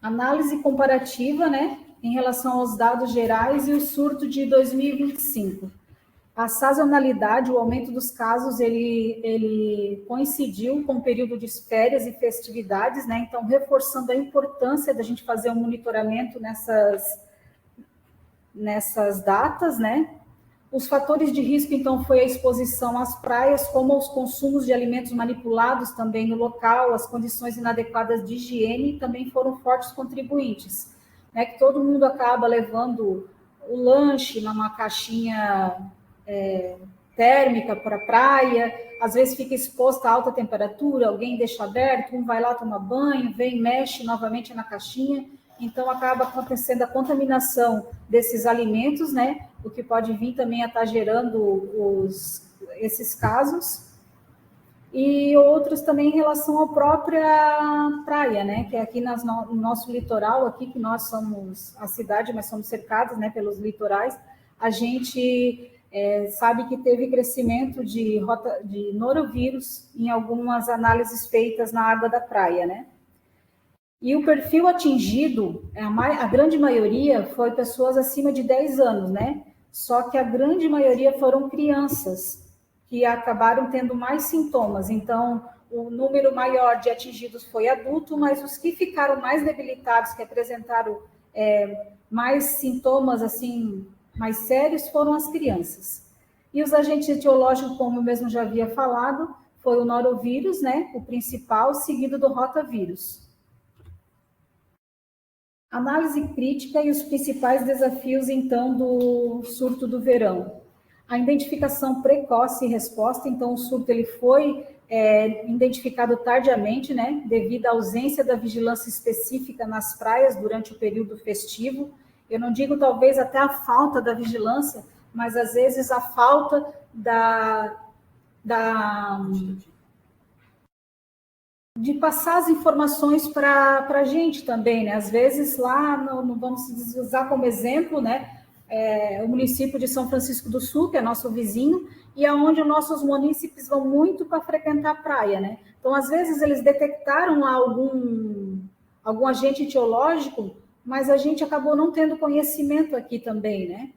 Análise comparativa, né, em relação aos dados gerais e o surto de 2025. A sazonalidade, o aumento dos casos, ele coincidiu com o período de férias e festividades, né, então reforçando a importância da gente fazer um monitoramento nessas datas, né. Os fatores de risco, então, foi a exposição às praias, como os consumos de alimentos manipulados também no local, as condições inadequadas de higiene também foram fortes contribuintes, né? Que todo mundo acaba levando o lanche numa caixinha térmica para a praia, às vezes fica exposto a alta temperatura, alguém deixa aberto, um vai lá tomar banho, vem, mexe novamente na caixinha, então acaba acontecendo a contaminação desses alimentos, né? O que pode vir também a estar gerando esses casos. E outros também em relação à própria praia, né? Que é aqui no nosso litoral, aqui que nós somos a cidade, mas somos cercados, né, pelos litorais, a gente sabe que teve crescimento de norovírus em algumas análises feitas na água da praia, né? E o perfil atingido, a grande maioria foi pessoas acima de 10 anos, né? Só que a grande maioria foram crianças que acabaram tendo mais sintomas. Então, o número maior de atingidos foi adulto, mas os que ficaram mais debilitados, que apresentaram mais sintomas assim mais sérios, foram as crianças. E os agentes etiológicos, como eu mesmo já havia falado, foi o norovírus, né? O principal, seguido do rotavírus. Análise crítica e os principais desafios, então, do surto do verão. A identificação precoce e resposta, então, o surto ele foi identificado tardiamente, né, devido à ausência da vigilância específica nas praias durante o período festivo. Eu não digo, talvez, até a falta da vigilância, mas, às vezes, a falta de passar as informações para a gente também, né? Às vezes lá, não vamos usar como exemplo, né? O município de São Francisco do Sul, que é nosso vizinho, e é onde os nossos munícipes vão muito para frequentar a praia, né? Então, às vezes, eles detectaram lá algum agente etiológico, mas a gente acabou não tendo conhecimento aqui também, né?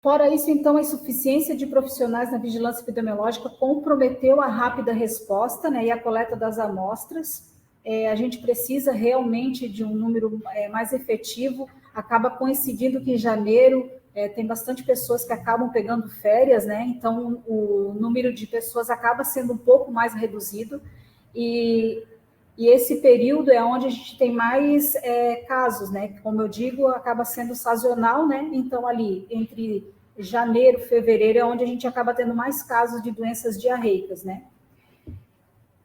Fora isso, então, a insuficiência de profissionais na vigilância epidemiológica comprometeu a rápida resposta, né, e a coleta das amostras. A gente precisa realmente de um número mais efetivo. Acaba coincidindo que em janeiro tem bastante pessoas que acabam pegando férias, né? Então o número de pessoas acaba sendo um pouco mais reduzido. E esse período é onde a gente tem mais casos, né? Como eu digo, acaba sendo sazonal, né? Então, ali, entre janeiro e fevereiro, é onde a gente acaba tendo mais casos de doenças diarreicas, né?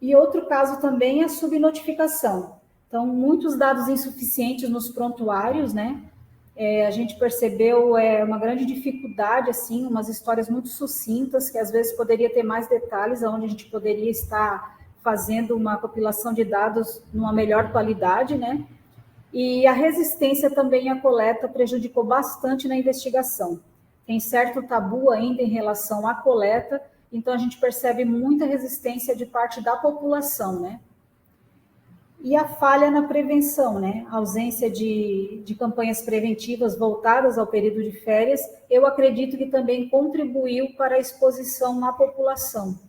E outro caso também é a subnotificação. Então, muitos dados insuficientes nos prontuários, né? A gente percebeu uma grande dificuldade, assim, umas histórias muito sucintas, que às vezes poderia ter mais detalhes, onde a gente poderia estar fazendo uma compilação de dados numa melhor qualidade, né? E a resistência também à coleta prejudicou bastante na investigação. Tem certo tabu ainda em relação à coleta, então a gente percebe muita resistência de parte da população, né? E a falha na prevenção, né? A ausência de campanhas preventivas voltadas ao período de férias, eu acredito que também contribuiu para a exposição na população.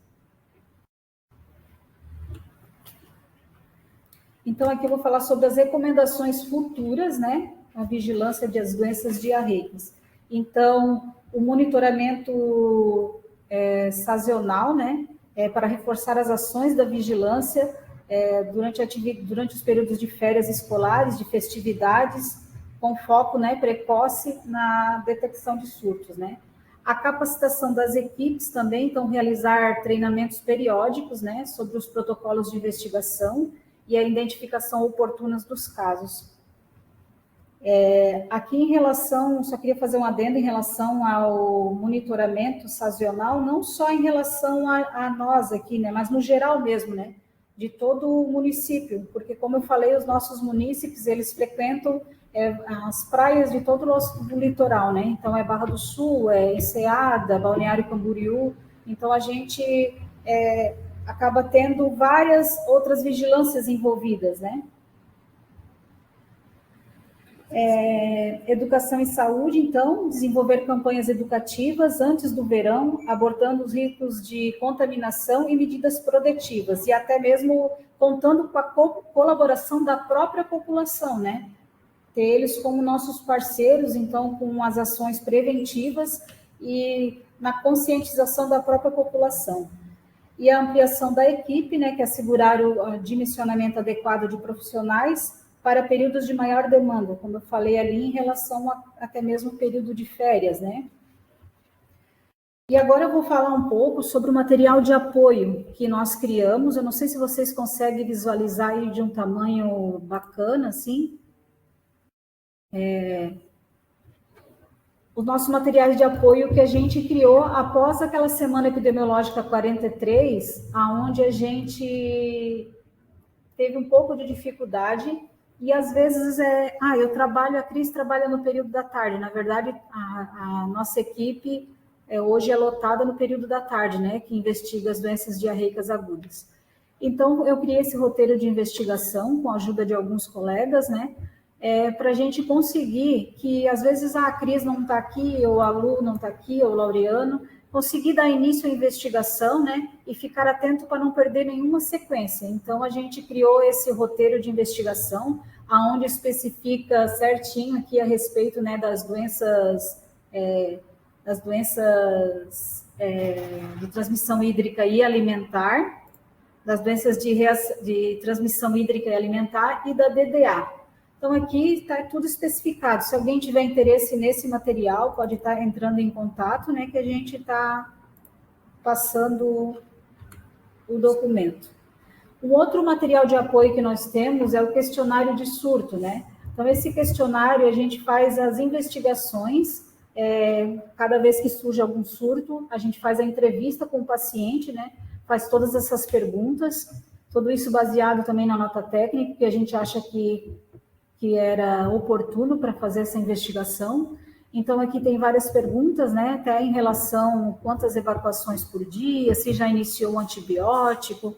Então, aqui eu vou falar sobre as recomendações futuras, né? A vigilância das doenças diarreicas. Então, o monitoramento sazonal, né? Para reforçar as ações da vigilância durante os períodos de férias escolares, de festividades, com foco, né, precoce na detecção de surtos, né? A capacitação das equipes também, então, realizar treinamentos periódicos, né, sobre os protocolos de investigação e a identificação oportuna dos casos. Aqui em relação, só queria fazer um adendo em relação ao monitoramento sazonal, não só em relação a nós aqui, né, mas no geral mesmo, né, de todo o município, porque como eu falei, os nossos munícipes, eles frequentam as praias de todo o nosso litoral, né, então é Barra do Sul, é Enseada, Balneário Camboriú, então a gente acaba tendo várias outras vigilâncias envolvidas, né. Educação e saúde, então, desenvolver campanhas educativas antes do verão, abordando os riscos de contaminação e medidas protetivas, e até mesmo contando com a colaboração da própria população, né? Ter eles como nossos parceiros, então, com as ações preventivas e na conscientização da própria população. E a ampliação da equipe, né, que é assegurar o dimensionamento adequado de profissionais para períodos de maior demanda, como eu falei ali, em relação até mesmo ao período de férias, né? E agora eu vou falar um pouco sobre o material de apoio que nós criamos. Eu não sei se vocês conseguem visualizar aí de um tamanho bacana, assim. Os nossos materiais de apoio que a gente criou após aquela semana epidemiológica 43, aonde a gente teve um pouco de dificuldade. E às vezes a Cris trabalha no período da tarde. Na verdade, a nossa equipe hoje é lotada no período da tarde, né? Que investiga as doenças diarreicas agudas. Então, eu criei esse roteiro de investigação com a ajuda de alguns colegas, né? Para a gente conseguir que, às vezes, a Cris não está aqui, ou a Lu não está aqui, ou o Laureano, conseguir dar início à investigação, né, e ficar atento para não perder nenhuma sequência. Então, a gente criou esse roteiro de investigação, aonde especifica certinho aqui a respeito, né, das doenças de transmissão hídrica e alimentar, das doenças de transmissão hídrica e alimentar e da DDA. Então, aqui está tudo especificado. Se alguém tiver interesse nesse material, pode estar entrando em contato, né, que a gente está passando o documento. Um outro material de apoio que nós temos é o questionário de surto, né? Então, esse questionário, a gente faz as investigações, cada vez que surge algum surto, a gente faz a entrevista com o paciente, né? Faz todas essas perguntas, tudo isso baseado também na nota técnica, que a gente acha que era oportuno para fazer essa investigação. Então, aqui tem várias perguntas, né, até em relação a quantas evacuações por dia, se já iniciou um antibiótico,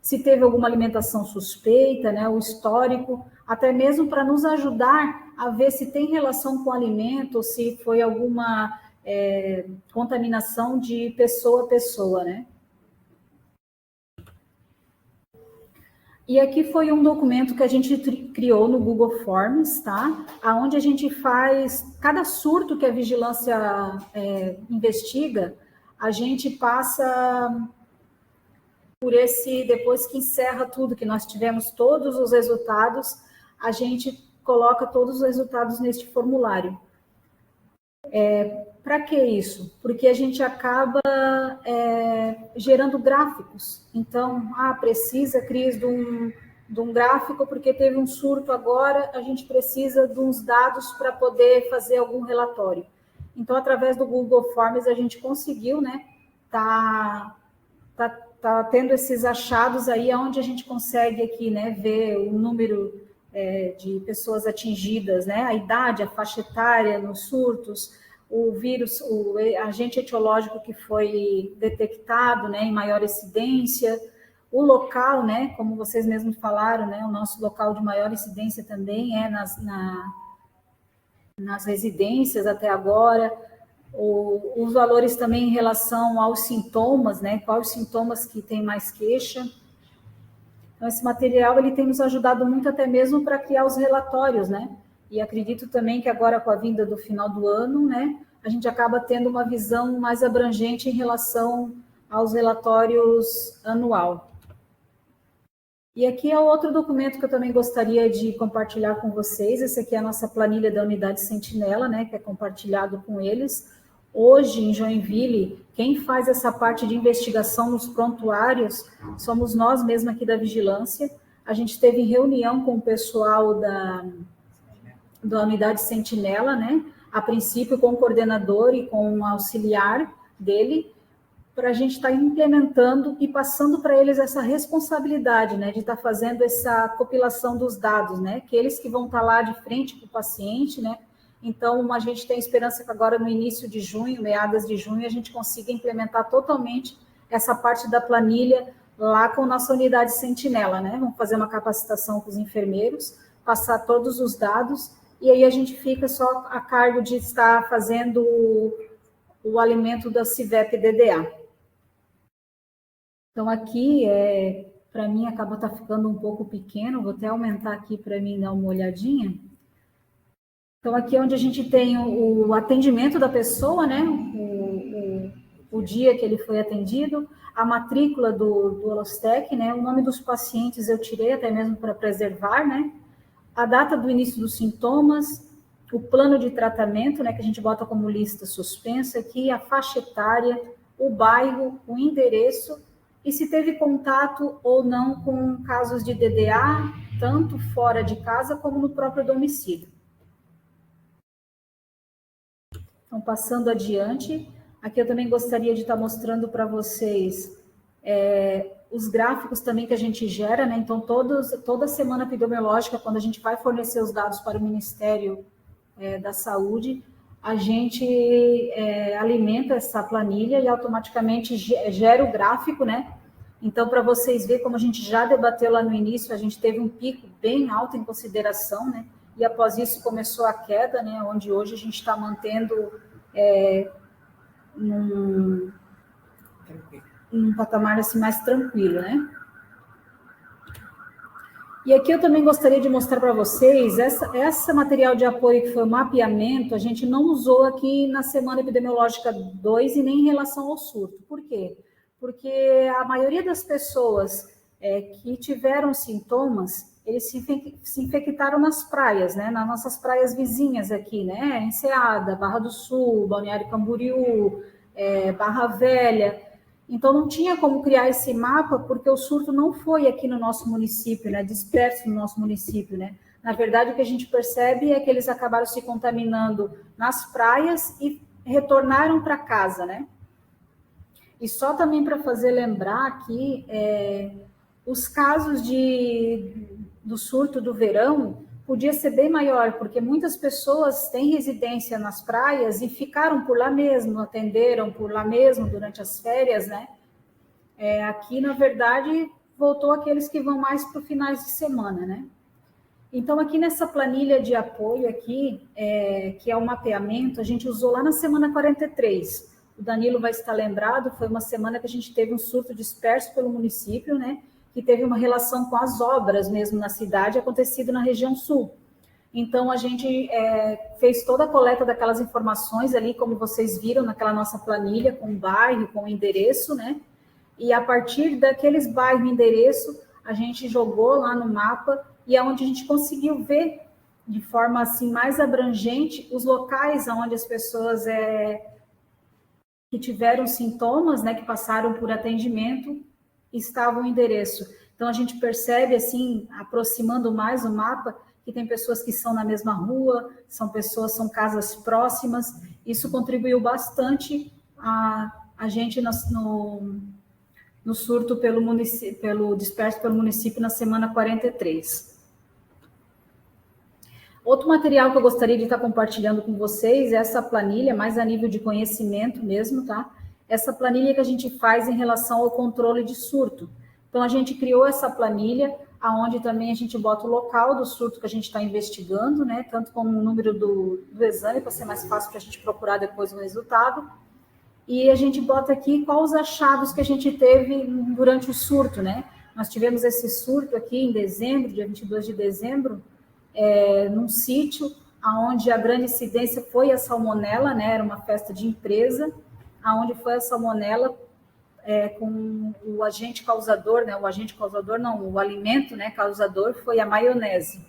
se teve alguma alimentação suspeita, né, o histórico, até mesmo para nos ajudar a ver se tem relação com o alimento, ou se foi alguma contaminação de pessoa a pessoa, né. E aqui foi um documento que a gente criou no Google Forms, tá? Onde a gente faz, cada surto que a vigilância investiga, a gente passa por depois que encerra tudo, que nós tivemos todos os resultados, a gente coloca todos os resultados neste formulário. Para que isso? Porque a gente acaba gerando gráficos. Então, precisa, Cris, de um gráfico, porque teve um surto agora, a gente precisa de uns dados para poder fazer algum relatório. Então, através do Google Forms, a gente conseguiu, né, tá tendo esses achados aí, onde a gente consegue aqui, né, ver o número de pessoas atingidas, né, a idade, a faixa etária nos surtos, o vírus, o agente etiológico que foi detectado, né, em maior incidência, o local, né, como vocês mesmos falaram, né, o nosso local de maior incidência também é nas residências até agora, os valores também em relação aos sintomas, né, quais os sintomas que tem mais queixa. Então, esse material ele tem nos ajudado muito até mesmo para criar os relatórios, né, e acredito também que agora com a vinda do final do ano, né, a gente acaba tendo uma visão mais abrangente em relação aos relatórios anual. E aqui é outro documento que eu também gostaria de compartilhar com vocês. Esse aqui é a nossa planilha da unidade Sentinela, né, que é compartilhado com eles. Hoje, em Joinville, quem faz essa parte de investigação nos prontuários somos nós mesmos aqui da Vigilância. A gente teve reunião com o pessoal da unidade Sentinela, né, a princípio com o coordenador e com o auxiliar dele, para a gente estar implementando e passando para eles essa responsabilidade, né, de estar fazendo essa compilação dos dados, né, que eles que vão estar lá de frente com o paciente, né. Então, a gente tem esperança que agora no início de junho, meados de junho, a gente consiga implementar totalmente essa parte da planilha lá com nossa unidade Sentinela, né. Vamos fazer uma capacitação com os enfermeiros, passar todos os dados, e aí a gente fica só a cargo de estar fazendo o alimento da CIVEP-DDA. Então, aqui, para mim, acaba ficando um pouco pequeno, vou até aumentar aqui para mim dar uma olhadinha. Então, aqui é onde a gente tem o atendimento da pessoa, né, o dia que ele foi atendido, a matrícula do Holostec, né, o nome dos pacientes eu tirei até mesmo para preservar, né, a data do início dos sintomas, o plano de tratamento, né, que a gente bota como lista suspensa aqui, a faixa etária, o bairro, o endereço, e se teve contato ou não com casos de DDA, tanto fora de casa como no próprio domicílio. Então, passando adiante, aqui eu também gostaria de estar mostrando para vocês os gráficos também que a gente gera, né? Então, toda semana epidemiológica, quando a gente vai fornecer os dados para o Ministério da Saúde, a gente alimenta essa planilha e automaticamente gera o gráfico, né? Então, para vocês verem como a gente já debateu lá no início, a gente teve um pico bem alto em consideração, né? E após isso começou a queda, né? Onde hoje a gente está mantendo num patamar assim, mais tranquilo, né? E aqui eu também gostaria de mostrar para vocês, essa material de apoio que foi o mapeamento, a gente não usou aqui na Semana Epidemiológica 2 e nem em relação ao surto. Por quê? Porque a maioria das pessoas que tiveram sintomas, eles se infectaram nas praias, né? Nas nossas praias vizinhas aqui, né? Enseada, Barra do Sul, Balneário Camboriú, Barra Velha. Então, não tinha como criar esse mapa, porque o surto não foi aqui no nosso município, né? Disperso no nosso município, né? Na verdade, o que a gente percebe é que eles acabaram se contaminando nas praias e retornaram para casa, né? E só também para fazer lembrar aqui, os casos do surto do verão podia ser bem maior, porque muitas pessoas têm residência nas praias e ficaram por lá mesmo, atenderam por lá mesmo durante as férias, né? Aqui, na verdade, voltou aqueles que vão mais para os finais de semana, né? Então, aqui nessa planilha de apoio aqui, que é o mapeamento, a gente usou lá na semana 43. O Danilo vai estar lembrado, foi uma semana que a gente teve um surto disperso pelo município, né? Que teve uma relação com as obras mesmo na cidade, acontecido na região sul. Então, a gente fez toda a coleta daquelas informações ali, como vocês viram naquela nossa planilha, com o bairro, com o endereço, né? E a partir daqueles bairros e endereço, a gente jogou lá no mapa e é onde a gente conseguiu ver de forma assim mais abrangente os locais onde as pessoas que tiveram sintomas, né, que passaram por atendimento, estavam no endereço. Então, a gente percebe, assim, aproximando mais o mapa, que tem pessoas que são na mesma rua, são casas próximas. Isso contribuiu bastante a gente no surto disperso pelo município na semana 43. Outro material que eu gostaria de estar compartilhando com vocês é essa planilha, mais a nível de conhecimento mesmo, tá? Essa planilha que a gente faz em relação ao controle de surto. Então, a gente criou essa planilha, onde também a gente bota o local do surto que a gente está investigando, né? Tanto como o número do exame, para ser mais fácil para a gente procurar depois o resultado. E a gente bota aqui quais os achados que a gente teve durante o surto, né? Nós tivemos esse surto aqui em dezembro, dia 22 de dezembro, num sítio onde a grande incidência foi a salmonela, né? Era uma festa de empresa, onde foi a salmonela com o agente causador, né? O alimento, né, causador foi a maionese.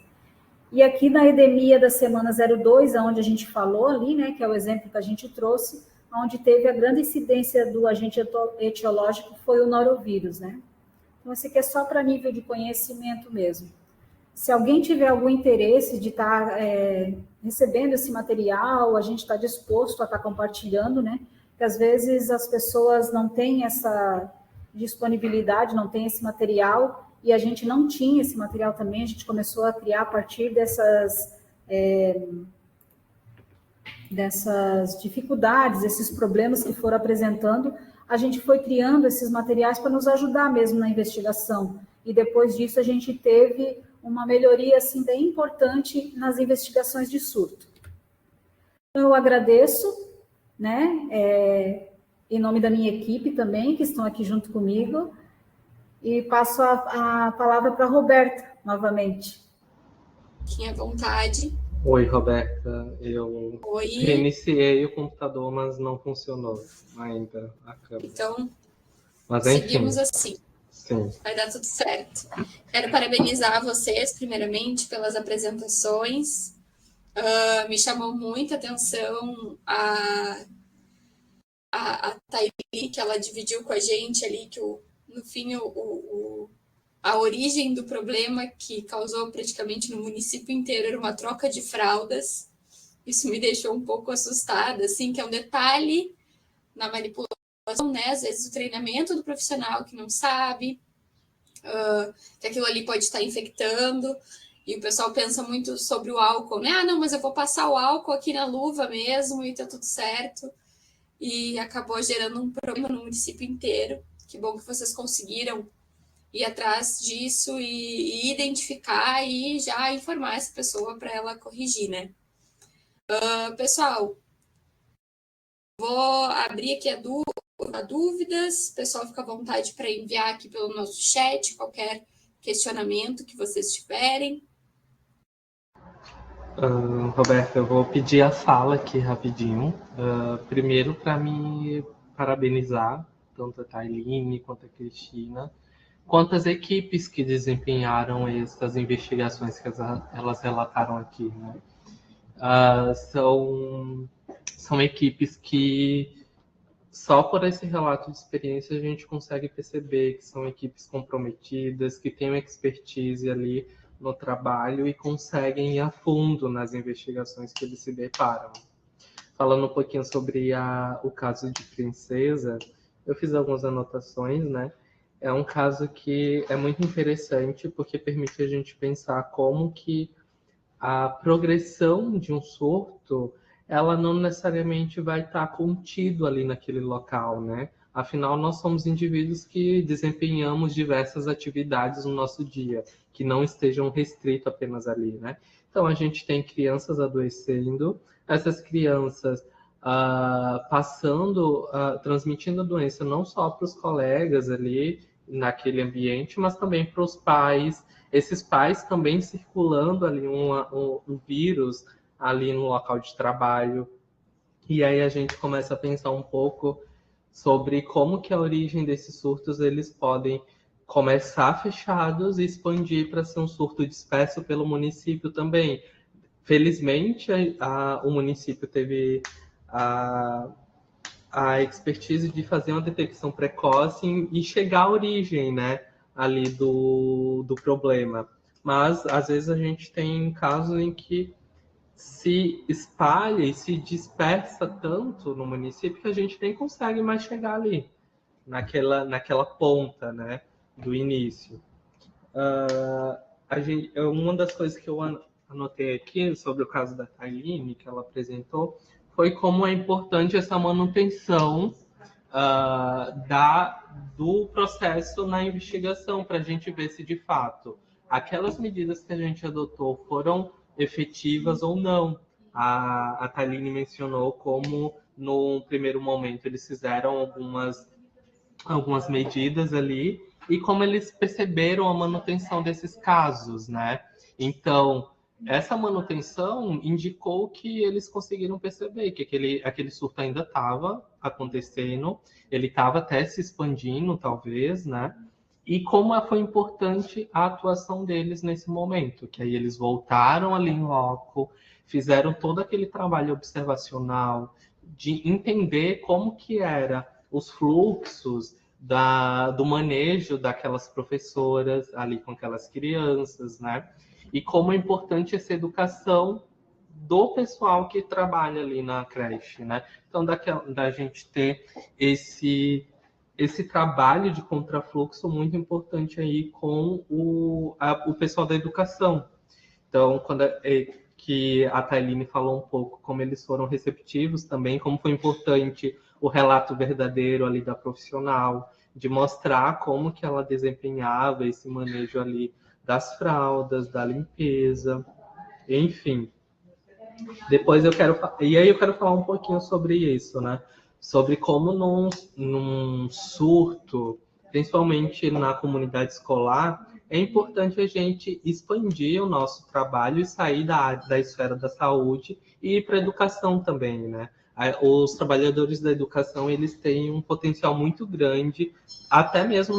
E aqui na endemia da semana 02, onde a gente falou ali, né, que é o exemplo que a gente trouxe, onde teve a grande incidência do agente etiológico, foi o norovírus, né? Então, esse aqui é só para nível de conhecimento mesmo. Se alguém tiver algum interesse de estar recebendo esse material, a gente está disposto a estar compartilhando, né? Porque às vezes as pessoas não têm essa disponibilidade, não têm esse material, e a gente não tinha esse material também, a gente começou a criar a partir dessas dificuldades, esses problemas que foram apresentando, a gente foi criando esses materiais para nos ajudar mesmo na investigação. E depois disso a gente teve uma melhoria assim bem importante nas investigações de surto. Então, eu agradeço, né, em nome da minha equipe também, que estão aqui junto comigo, e passo a palavra para a Roberta, novamente. Fiquem à vontade. Oi, Roberta. Eu Oi. reiniciei o computador, mas não funcionou ainda a câmera. Então, mas, seguimos assim. Sim. Vai dar tudo certo. Quero parabenizar vocês, primeiramente, pelas apresentações. Me chamou muita atenção a Thaili, que ela dividiu com a gente ali, que no fim a origem do problema que causou praticamente no município inteiro era uma troca de fraldas. Isso me deixou um pouco assustada, assim, que é um detalhe na manipulação, né? Às vezes o treinamento do profissional que não sabe que aquilo ali pode estar infectando, e o pessoal pensa muito sobre o álcool, né? Não, mas eu vou passar o álcool aqui na luva mesmo e tá tudo certo. E acabou gerando um problema no município inteiro. Que bom que vocês conseguiram ir atrás disso e identificar e já informar essa pessoa para ela corrigir, né? Pessoal, vou abrir aqui a dúvidas. O pessoal fica à vontade para enviar aqui pelo nosso chat qualquer questionamento que vocês tiverem. Roberta, eu vou pedir a fala aqui rapidinho. Primeiro, para me parabenizar, tanto a Thailine quanto a Cristina, quanto as equipes que desempenharam essas investigações que elas relataram aqui, né? São equipes que, só por esse relato de experiência, a gente consegue perceber que são equipes comprometidas, que têm uma expertise ali no trabalho e conseguem ir a fundo nas investigações que eles se deparam. Falando um pouquinho sobre o caso de Princesa, eu fiz algumas anotações, né? É um caso que é muito interessante porque permite a gente pensar como que a progressão de um surto, ela não necessariamente vai estar contido ali naquele local, né? Afinal, nós somos indivíduos que desempenhamos diversas atividades no nosso dia, que não estejam restritos apenas ali, né? Então, a gente tem crianças adoecendo, essas crianças transmitindo a doença não só para os colegas ali naquele ambiente, mas também para os pais, esses pais também circulando ali um vírus ali no local de trabalho. E aí a gente começa a pensar um pouco sobre como que a origem desses surtos eles podem começar fechados e expandir para ser um surto disperso pelo município também. Felizmente, o município teve a expertise de fazer uma detecção precoce e chegar à origem, né? ali do problema. Mas, às vezes, a gente tem casos em que se espalha e se dispersa tanto no município que a gente nem consegue mais chegar ali, naquela ponta, né, do início. Uma das coisas que eu anotei aqui sobre o caso da Tailine, que ela apresentou, foi como é importante essa manutenção do processo na investigação, para a gente ver se de fato aquelas medidas que a gente adotou foram efetivas ou não. A Tailine mencionou como, no primeiro momento, eles fizeram algumas medidas ali e como eles perceberam a manutenção desses casos, né? Então, essa manutenção indicou que eles conseguiram perceber que aquele surto ainda estava acontecendo, ele estava até se expandindo, talvez, né? E como foi importante a atuação deles nesse momento, que aí eles voltaram ali em loco, fizeram todo aquele trabalho observacional de entender como que era os fluxos do manejo daquelas professoras ali com aquelas crianças, né? E como é importante essa educação do pessoal que trabalha ali na creche, né? Então, da gente ter esse trabalho de contrafluxo muito importante aí com o pessoal da educação. Então, que a Tailine falou um pouco como eles foram receptivos também, como foi importante o relato verdadeiro ali da profissional, de mostrar como que ela desempenhava esse manejo ali das fraldas, da limpeza, enfim. Depois eu quero falar um pouquinho sobre isso, né? Sobre como num surto, principalmente na comunidade escolar, é importante a gente expandir o nosso trabalho e sair da esfera da saúde e ir para a educação também, né? Os trabalhadores da educação, eles têm um potencial muito grande, até mesmo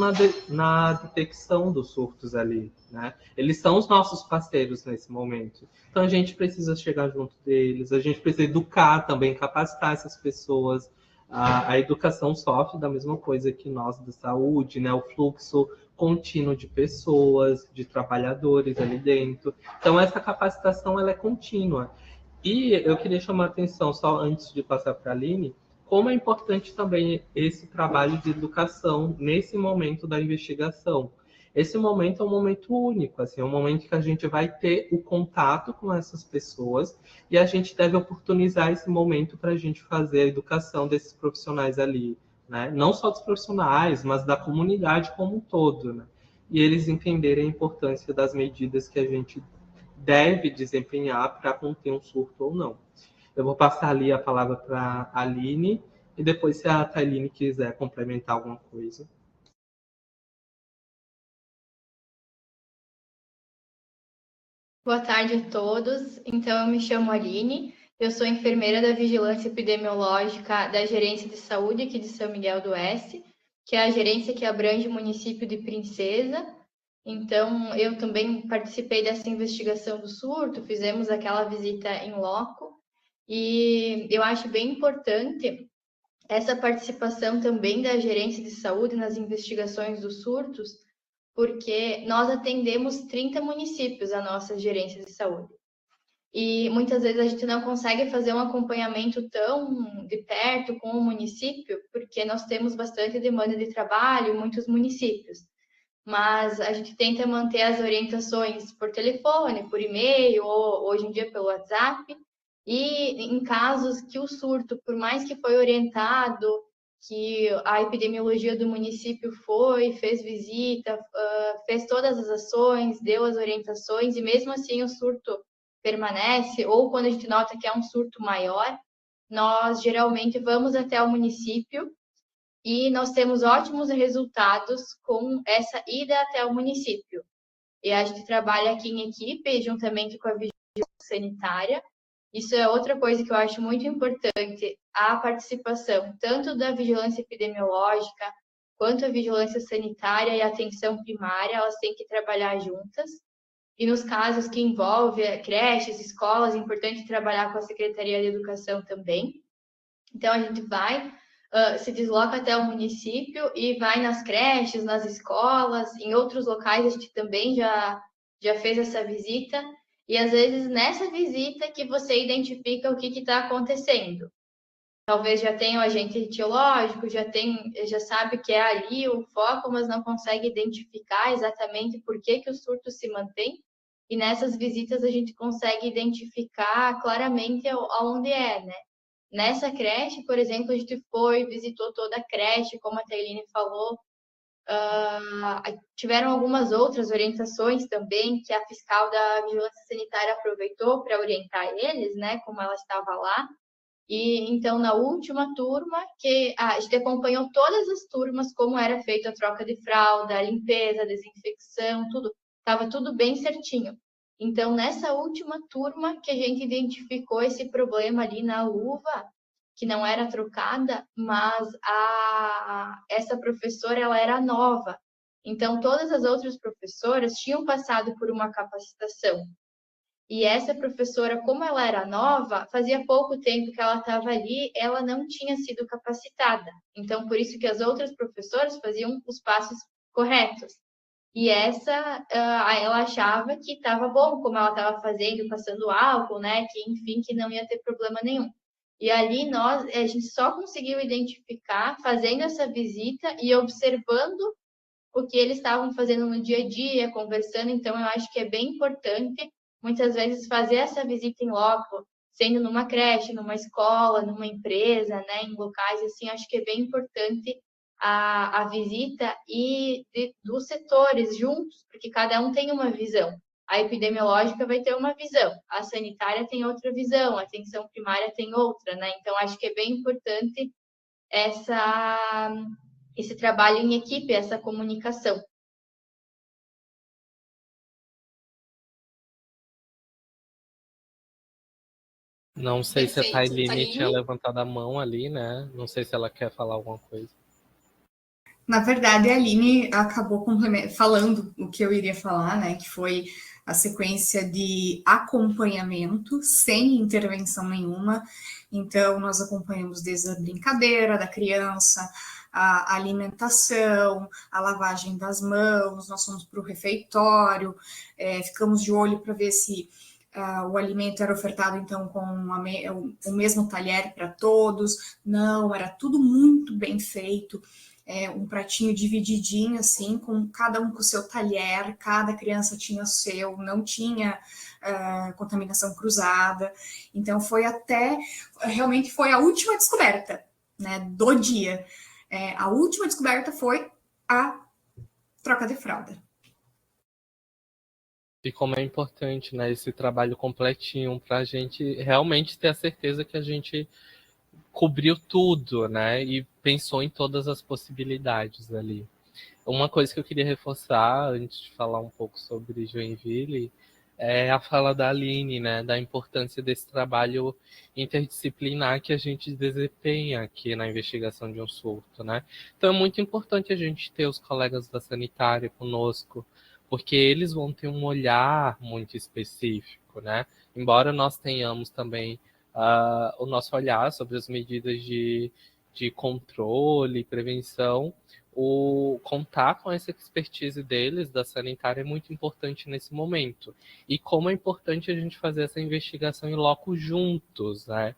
na detecção dos surtos ali, né? Eles são os nossos parceiros nesse momento. Então, a gente precisa chegar junto deles, a gente precisa educar também, capacitar essas pessoas. A educação sofre da mesma coisa que nós da saúde, né? O fluxo contínuo de pessoas, de trabalhadores ali dentro. Então, essa capacitação ela é contínua. E eu queria chamar a atenção, só antes de passar para a Aline, como é importante também esse trabalho de educação nesse momento da investigação. Esse momento é um momento único, assim, é um momento que a gente vai ter o contato com essas pessoas e a gente deve oportunizar esse momento para a gente fazer a educação desses profissionais ali, né? Não só dos profissionais, mas da comunidade como um todo, né? E eles entenderem a importância das medidas que a gente deve desempenhar para conter um surto ou não. Eu vou passar ali a palavra para a Aline e depois, se a Tailine quiser complementar alguma coisa. Boa tarde a todos. Então, eu me chamo Aline, eu sou enfermeira da Vigilância Epidemiológica da Gerência de Saúde aqui de São Miguel do Oeste, que é a gerência que abrange o município de Princesa. Então, eu também participei dessa investigação do surto, fizemos aquela visita em loco, e eu acho bem importante essa participação também da Gerência de Saúde nas investigações dos surtos, porque nós atendemos 30 municípios, a nossa gerência de saúde. E muitas vezes a gente não consegue fazer um acompanhamento tão de perto com o município, porque nós temos bastante demanda de trabalho em muitos municípios. Mas a gente tenta manter as orientações por telefone, por e-mail, ou hoje em dia pelo WhatsApp. E em casos que o surto, por mais que foi orientado, que a epidemiologia do município fez visita, fez todas as ações, deu as orientações, e mesmo assim o surto permanece, ou quando a gente nota que é um surto maior, nós geralmente vamos até o município e nós temos ótimos resultados com essa ida até o município. E a gente trabalha aqui em equipe, juntamente com a vigilância sanitária. Isso é outra coisa que eu acho muito importante, a participação tanto da vigilância epidemiológica, quanto a vigilância sanitária e a atenção primária, elas têm que trabalhar juntas. E nos casos que envolvem creches, escolas, é importante trabalhar com a Secretaria de Educação também. Então, a gente vai se desloca até o município e vai nas creches, nas escolas, em outros locais a gente também já fez essa visita, e às vezes nessa visita que você identifica o que está acontecendo. Talvez já tenha o agente etiológico, já sabe que é ali o foco, mas não consegue identificar exatamente por que o surto se mantém. E nessas visitas a gente consegue identificar claramente aonde é, né? Nessa creche, por exemplo, a gente visitou toda a creche, como a Tailine falou. Tiveram algumas outras orientações também que a fiscal da Vigilância Sanitária aproveitou para orientar eles, né? Como ela estava lá. E então, na última turma, que a gente acompanhou todas as turmas, como era feita a troca de fralda, a limpeza, a desinfecção, tudo. Estava tudo bem certinho. Então, nessa última turma que a gente identificou esse problema ali na luva, que não era trocada, mas essa professora ela era nova. Então, todas as outras professoras tinham passado por uma capacitação. E essa professora, como ela era nova, fazia pouco tempo que ela estava ali, ela não tinha sido capacitada. Então, por isso que as outras professoras faziam os passos corretos. E essa, ela achava que estava bom, como ela estava fazendo, passando álcool, né? Que, enfim, que não ia ter problema nenhum. E ali a gente só conseguiu identificar fazendo essa visita e observando o que eles estavam fazendo no dia a dia, conversando. Então, eu acho que é bem importante, muitas vezes, fazer essa visita em loco, sendo numa creche, numa escola, numa empresa, né, em locais assim, acho que é bem importante a visita e dos setores juntos, porque cada um tem uma visão. A epidemiológica vai ter uma visão, a sanitária tem outra visão, a atenção primária tem outra, né? Então, acho que é bem importante esse trabalho em equipe, essa comunicação. Não sei se a Perfeito. Tailine tinha Tailine? levantado a mão ali, né? Não sei se ela quer falar alguma coisa. Na verdade, a Aline acabou falando o que eu iria falar, né? Que foi a sequência de acompanhamento sem intervenção nenhuma. Então, nós acompanhamos desde a brincadeira da criança, a alimentação, a lavagem das mãos, nós fomos para o refeitório, ficamos de olho para ver se o alimento era ofertado, então, com o mesmo talher para todos. Não, era tudo muito bem feito. Um pratinho divididinho, assim, com cada um com o seu talher, cada criança tinha o seu, não tinha contaminação cruzada. Então, realmente foi a última descoberta, né, do dia. A última descoberta foi a troca de fralda. E como é importante, né, esse trabalho completinho para a gente realmente ter a certeza que a gente cobriu tudo, né, e pensou em todas as possibilidades ali. Uma coisa que eu queria reforçar, antes de falar um pouco sobre Joinville, é a fala da Aline, né, da importância desse trabalho interdisciplinar que a gente desempenha aqui na investigação de um surto, né. Então é muito importante a gente ter os colegas da sanitária conosco, porque eles vão ter um olhar muito específico, né. Embora nós tenhamos também o nosso olhar sobre as medidas de controle e prevenção, o contar com essa expertise deles, da sanitária, é muito importante nesse momento. E como é importante a gente fazer essa investigação em loco juntos, né?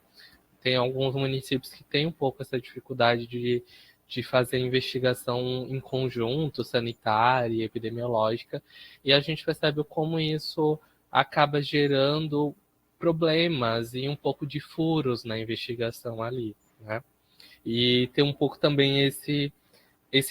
Tem alguns municípios que têm um pouco essa dificuldade de fazer investigação em conjunto, sanitária e epidemiológica, e a gente percebe como isso acaba gerando problemas e um pouco de furos na investigação ali, né? E tem um pouco também esse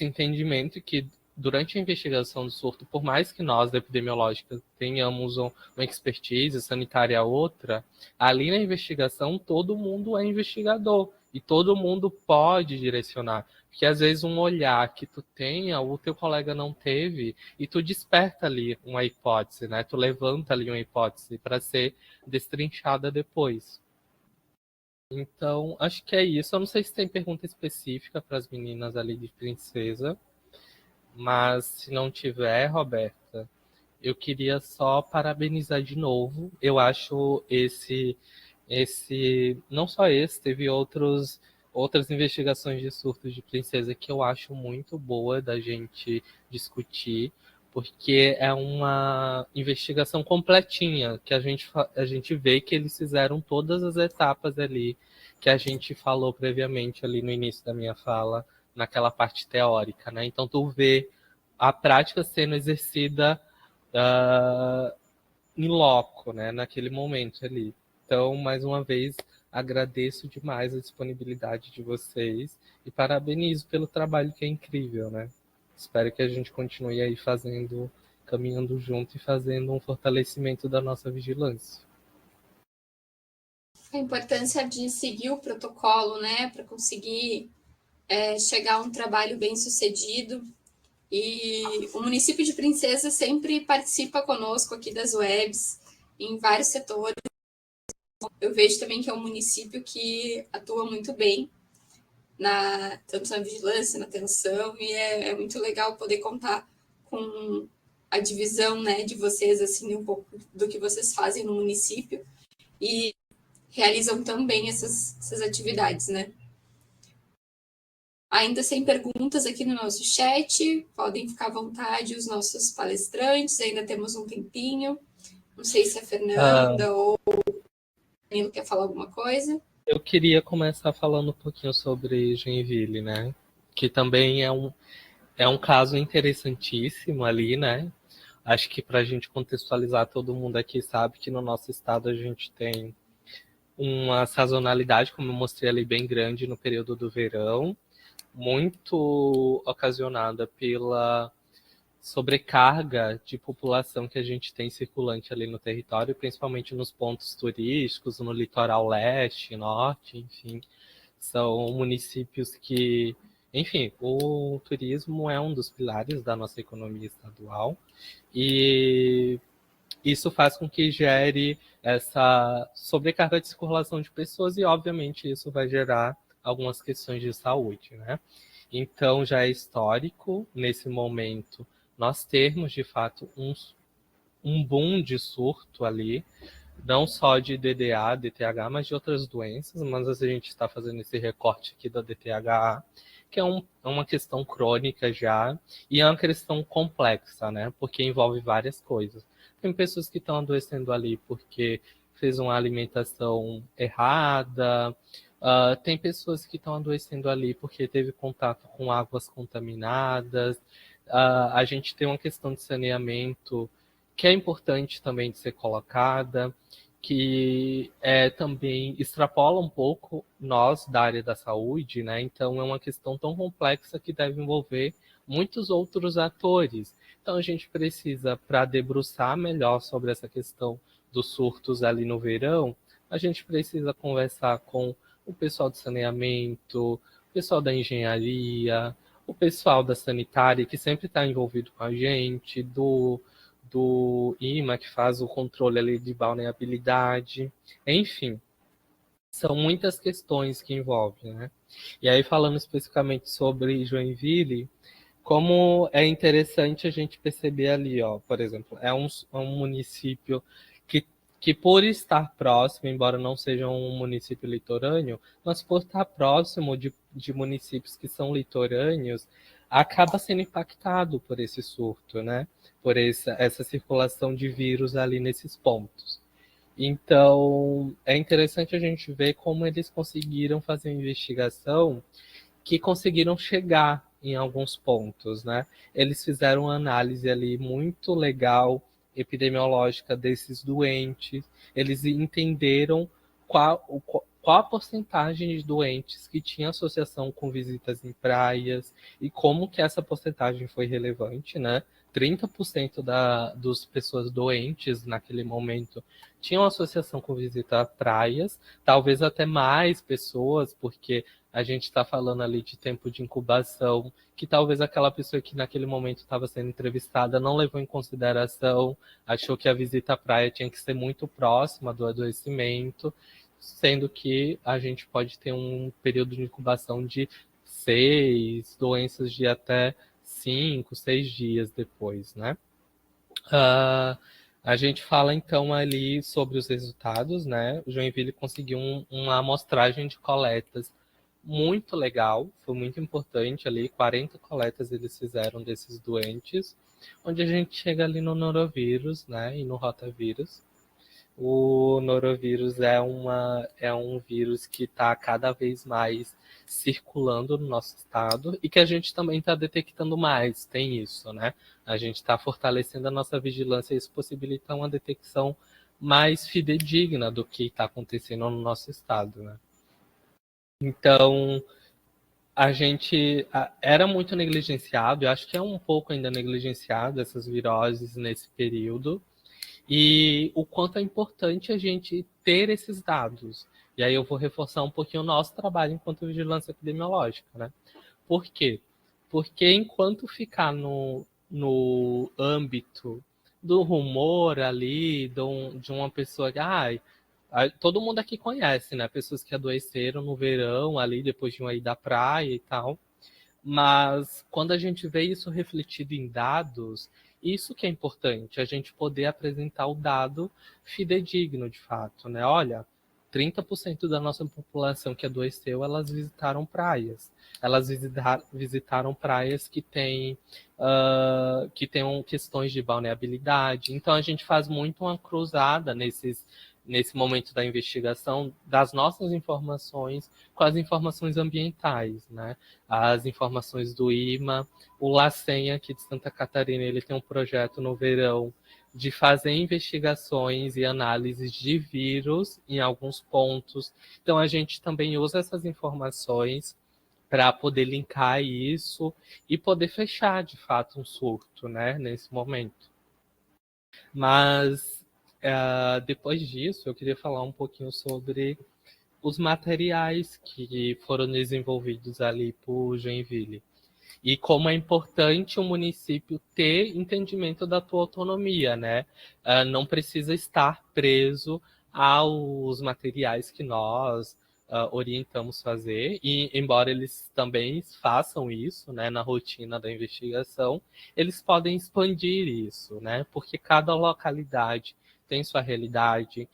entendimento que durante a investigação do surto, por mais que nós da epidemiológica tenhamos uma expertise sanitária outra, ali na investigação todo mundo é investigador e todo mundo pode direcionar, porque às vezes um olhar que tu tenha, o teu colega não teve, e tu desperta ali uma hipótese, né? Tu levanta ali uma hipótese para ser destrinchada depois. Então, acho que é isso. Eu não sei se tem pergunta específica para as meninas ali de Princesa, mas se não tiver, Roberta, eu queria só parabenizar de novo. Eu acho não só esse, teve outros outras investigações de surtos de princesa que eu acho muito boa da gente discutir, porque é uma investigação completinha, que a gente vê que eles fizeram todas as etapas ali que a gente falou previamente ali no início da minha fala, naquela parte teórica, né? Então tu vê a prática sendo exercida em loco, né? Naquele momento ali. Então, mais uma vez, agradeço demais a disponibilidade de vocês e parabenizo pelo trabalho que é incrível, né? Espero que a gente continue aí caminhando junto e fazendo um fortalecimento da nossa vigilância. A importância de seguir o protocolo, né, para conseguir chegar a um trabalho bem sucedido. E o município de Princesa sempre participa conosco aqui das webs, em vários setores. Eu vejo também que é um município que atua muito bem, tanto na vigilância, na atenção, e é muito legal poder contar com a divisão, né, de vocês, assim, um pouco do que vocês fazem no município e realizam também essas atividades, né. Ainda sem perguntas aqui no nosso chat, podem ficar à vontade os nossos palestrantes, ainda temos um tempinho. Não sei se a Fernanda ou o Danilo quer falar alguma coisa. Eu queria começar falando um pouquinho sobre Joinville, né? Que também é um caso interessantíssimo ali, né? Acho que para a gente contextualizar, todo mundo aqui sabe que no nosso estado a gente tem uma sazonalidade, como eu mostrei ali, bem grande no período do verão, muito ocasionada pela sobrecarga de população que a gente tem circulante ali no território, principalmente nos pontos turísticos, no litoral leste, norte, enfim. São municípios que, enfim, o turismo é um dos pilares da nossa economia estadual e isso faz com que gere essa sobrecarga de circulação de pessoas e, obviamente, isso vai gerar algumas questões de saúde, né? Então, já é histórico, nesse momento, nós termos, de fato, um boom de surto ali, não só de DDA, DTH, mas de outras doenças, mas a gente está fazendo esse recorte aqui da DTH, que é uma questão crônica já, e é uma questão complexa, né? Porque envolve várias coisas. Tem pessoas que estão adoecendo ali porque fez uma alimentação errada, tem pessoas que estão adoecendo ali porque teve contato com águas contaminadas, a gente tem uma questão de saneamento que é importante também de ser colocada, que também extrapola um pouco nós da área da saúde, né? Então é uma questão tão complexa que deve envolver muitos outros atores. Então a gente precisa, para debruçar melhor sobre essa questão dos surtos ali no verão, a gente precisa conversar com o pessoal do saneamento, o pessoal da engenharia, o pessoal da sanitária, que sempre está envolvido com a gente, do IMA, que faz o controle ali de balneabilidade, enfim, são muitas questões que envolvem, né? E aí, falando especificamente sobre Joinville, como é interessante a gente perceber ali, ó, por exemplo, é um município que por estar próximo, embora não seja um município litorâneo, mas por estar próximo de municípios que são litorâneos, acaba sendo impactado por esse surto, né? Por essa circulação de vírus ali nesses pontos. Então, é interessante a gente ver como eles conseguiram fazer uma investigação que conseguiram chegar em alguns pontos, né? Eles fizeram uma análise ali muito legal, epidemiológica desses doentes, eles entenderam qual a porcentagem de doentes que tinha associação com visitas em praias e como que essa porcentagem foi relevante, né? 30% das pessoas doentes naquele momento tinham associação com visita a praias, talvez até mais pessoas, porque a gente está falando ali de tempo de incubação, que talvez aquela pessoa que naquele momento estava sendo entrevistada não levou em consideração, achou que a visita à praia tinha que ser muito próxima do adoecimento, sendo que a gente pode ter um período de incubação de 6, doenças de até 5, 6 dias depois, né? A gente fala então ali sobre os resultados, né? O Joinville conseguiu uma amostragem de coletas muito legal, foi muito importante ali, 40 coletas eles fizeram desses doentes, onde a gente chega ali no norovírus, né, e no rotavírus. O norovírus é um vírus que está cada vez mais circulando no nosso estado e que a gente também está detectando mais, tem isso, né? A gente está fortalecendo a nossa vigilância e isso possibilita uma detecção mais fidedigna do que está acontecendo no nosso estado, né? Então, a gente era muito negligenciado, eu acho que é um pouco ainda negligenciado essas viroses nesse período, e o quanto é importante a gente ter esses dados. E aí eu vou reforçar um pouquinho o nosso trabalho enquanto vigilância epidemiológica, né? Por quê? Porque enquanto ficar no âmbito do rumor ali, de uma pessoa que, todo mundo aqui conhece, né? Pessoas que adoeceram no verão ali, depois de uma ida à praia e tal. Mas quando a gente vê isso refletido em dados, isso que é importante, a gente poder apresentar o dado fidedigno de fato, né? Olha, 30% da nossa população que adoeceu, elas visitaram praias. Elas visitaram praias que tenham questões de vulnerabilidade. Então a gente faz muito uma cruzada nesse momento da investigação das nossas informações com as informações ambientais, né? As informações do IMA, o LACEN aqui de Santa Catarina, ele tem um projeto no verão de fazer investigações e análises de vírus em alguns pontos. Então a gente também usa essas informações para poder linkar isso e poder fechar de fato um surto, né, nesse momento. Mas depois disso eu queria falar um pouquinho sobre os materiais que foram desenvolvidos ali por Joinville. E como é importante o município ter entendimento da tua autonomia, né? Não precisa estar preso aos materiais que nós orientamos fazer, e embora eles também façam isso, né, na rotina da investigação, eles podem expandir isso, né? Porque cada localidade tem sua realidade,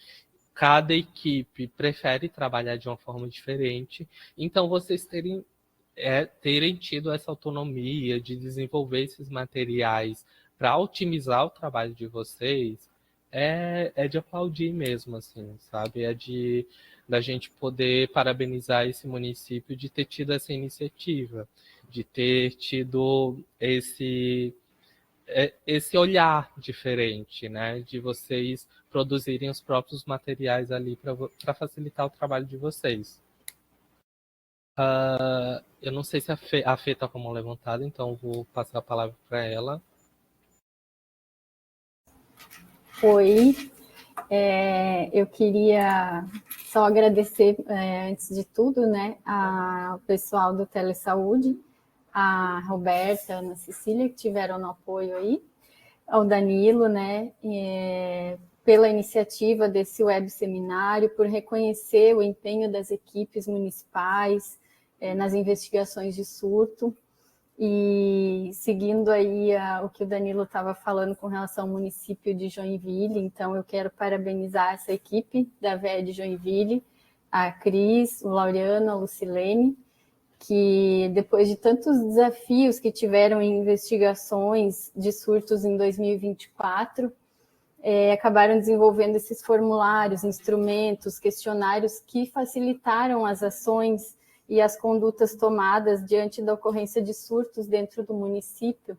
cada equipe prefere trabalhar de uma forma diferente, então vocês terem tido essa autonomia de desenvolver esses materiais para otimizar o trabalho de vocês é de aplaudir mesmo, assim, sabe? Da gente poder parabenizar esse município de ter tido essa iniciativa, de ter tido esse olhar diferente, né? De vocês produzirem os próprios materiais ali para facilitar o trabalho de vocês. Eu não sei se a Fê está com a mão levantada, então vou passar a palavra para ela. Oi, eu queria só agradecer, antes de tudo, né, ao pessoal do Telesaúde, a Roberta, a Ana Cecília, que tiveram no apoio aí, ao Danilo, né, pela iniciativa desse web seminário, por reconhecer o empenho das equipes municipais nas investigações de surto. E seguindo aí o que o Danilo estava falando com relação ao município de Joinville, então eu quero parabenizar essa equipe da VE de Joinville, a Cris, o Laureano, a Lucilene, que depois de tantos desafios que tiveram em investigações de surtos em 2024, acabaram desenvolvendo esses formulários, instrumentos, questionários que facilitaram as ações e as condutas tomadas diante da ocorrência de surtos dentro do município.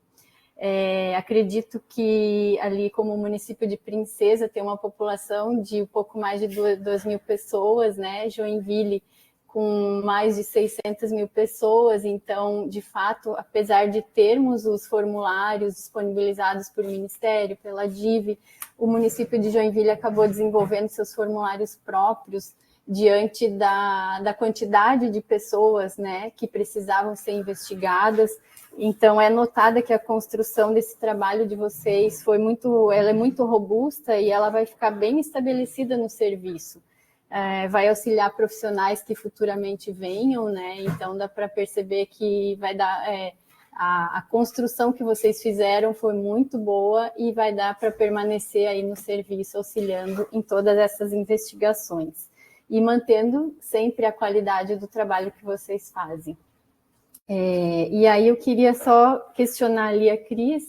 Acredito que ali, como o município de Princesa tem uma população de um pouco mais de 2.000 pessoas, né? Joinville com mais de 600 mil pessoas, então, de fato, apesar de termos os formulários disponibilizados por Ministério, pela DIV, o município de Joinville acabou desenvolvendo seus formulários próprios diante da quantidade de pessoas, né, que precisavam ser investigadas. Então, é notada que a construção desse trabalho de vocês ela é muito robusta e ela vai ficar bem estabelecida no serviço. Vai auxiliar profissionais que futuramente venham, né? Então dá para perceber que vai dar a construção que vocês fizeram foi muito boa e vai dar para permanecer aí no serviço auxiliando em todas essas investigações. e mantendo sempre a qualidade do trabalho que vocês fazem. E aí eu queria só questionar ali a Cris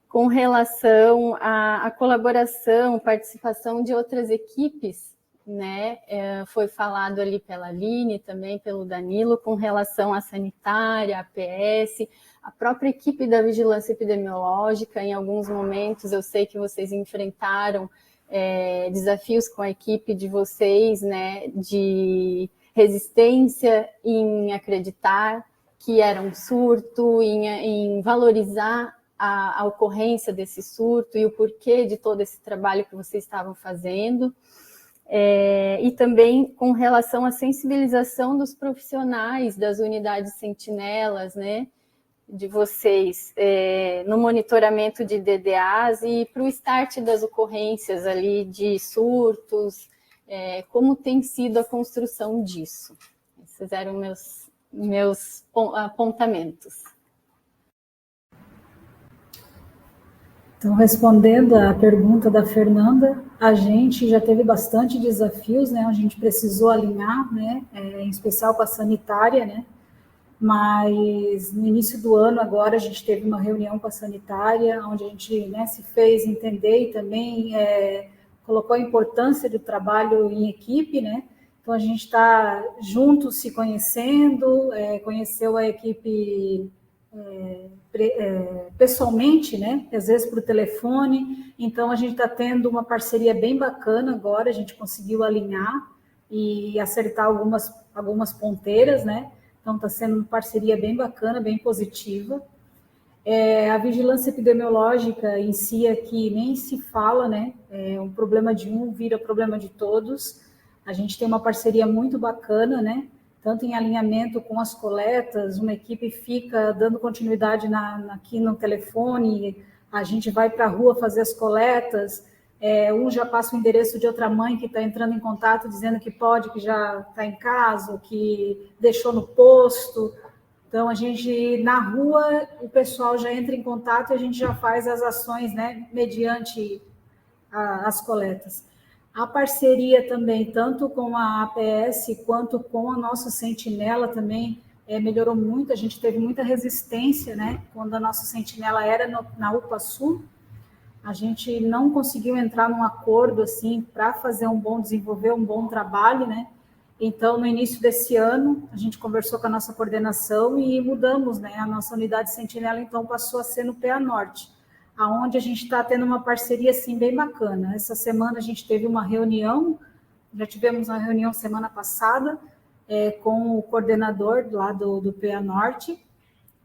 com relação à colaboração, participação de outras equipes, né? Foi falado ali pela Aline, também pelo Danilo, com relação à sanitária, à APS, a própria equipe da vigilância epidemiológica. Em alguns momentos eu sei que vocês enfrentaram desafios com a equipe de vocês, né, de resistência em acreditar que era um surto, em valorizar a ocorrência desse surto e o porquê de todo esse trabalho que vocês estavam fazendo. E também com relação à sensibilização dos profissionais das unidades sentinelas, né, de vocês, no monitoramento de DDAs e para o start das ocorrências ali de surtos, como tem sido a construção disso. Esses eram meus apontamentos. Então, respondendo à pergunta da Fernanda, a gente já teve bastante desafios, né? A gente precisou alinhar, né? Em especial com a sanitária, né? Mas no início do ano, agora, a gente teve uma reunião com a sanitária, onde a gente, né, se fez entender e também colocou a importância do trabalho em equipe, né? Então, a gente está juntos se conhecendo, conheceu a equipe pessoalmente, né? Às vezes por telefone. Então, a gente está tendo uma parceria bem bacana agora, a gente conseguiu alinhar e acertar algumas ponteiras, né? Então, está sendo uma parceria bem bacana, bem positiva. A vigilância epidemiológica em si aqui nem se fala, né? Um problema de um vira problema de todos. A gente tem uma parceria muito bacana, né? Tanto em alinhamento com as coletas, uma equipe fica dando continuidade aqui no telefone, a gente vai para a rua fazer as coletas, um já passa o endereço de outra mãe que está entrando em contato, dizendo que pode, que já está em casa, que deixou no posto. Então, a gente, na rua, o pessoal já entra em contato e a gente já faz as ações, né, mediante as coletas. A parceria também, tanto com a APS quanto com a nossa sentinela também melhorou muito. A gente teve muita resistência, né? Quando a nossa sentinela era na UPA Sul, a gente não conseguiu entrar num acordo assim para desenvolver um bom trabalho, né? Então, no início desse ano, a gente conversou com a nossa coordenação e mudamos, né? A nossa unidade sentinela, então, passou a ser no PA Norte, aonde a gente está tendo uma parceria assim bem bacana. Essa semana a gente teve uma reunião, já tivemos uma reunião semana passada com o coordenador lá do PA Norte,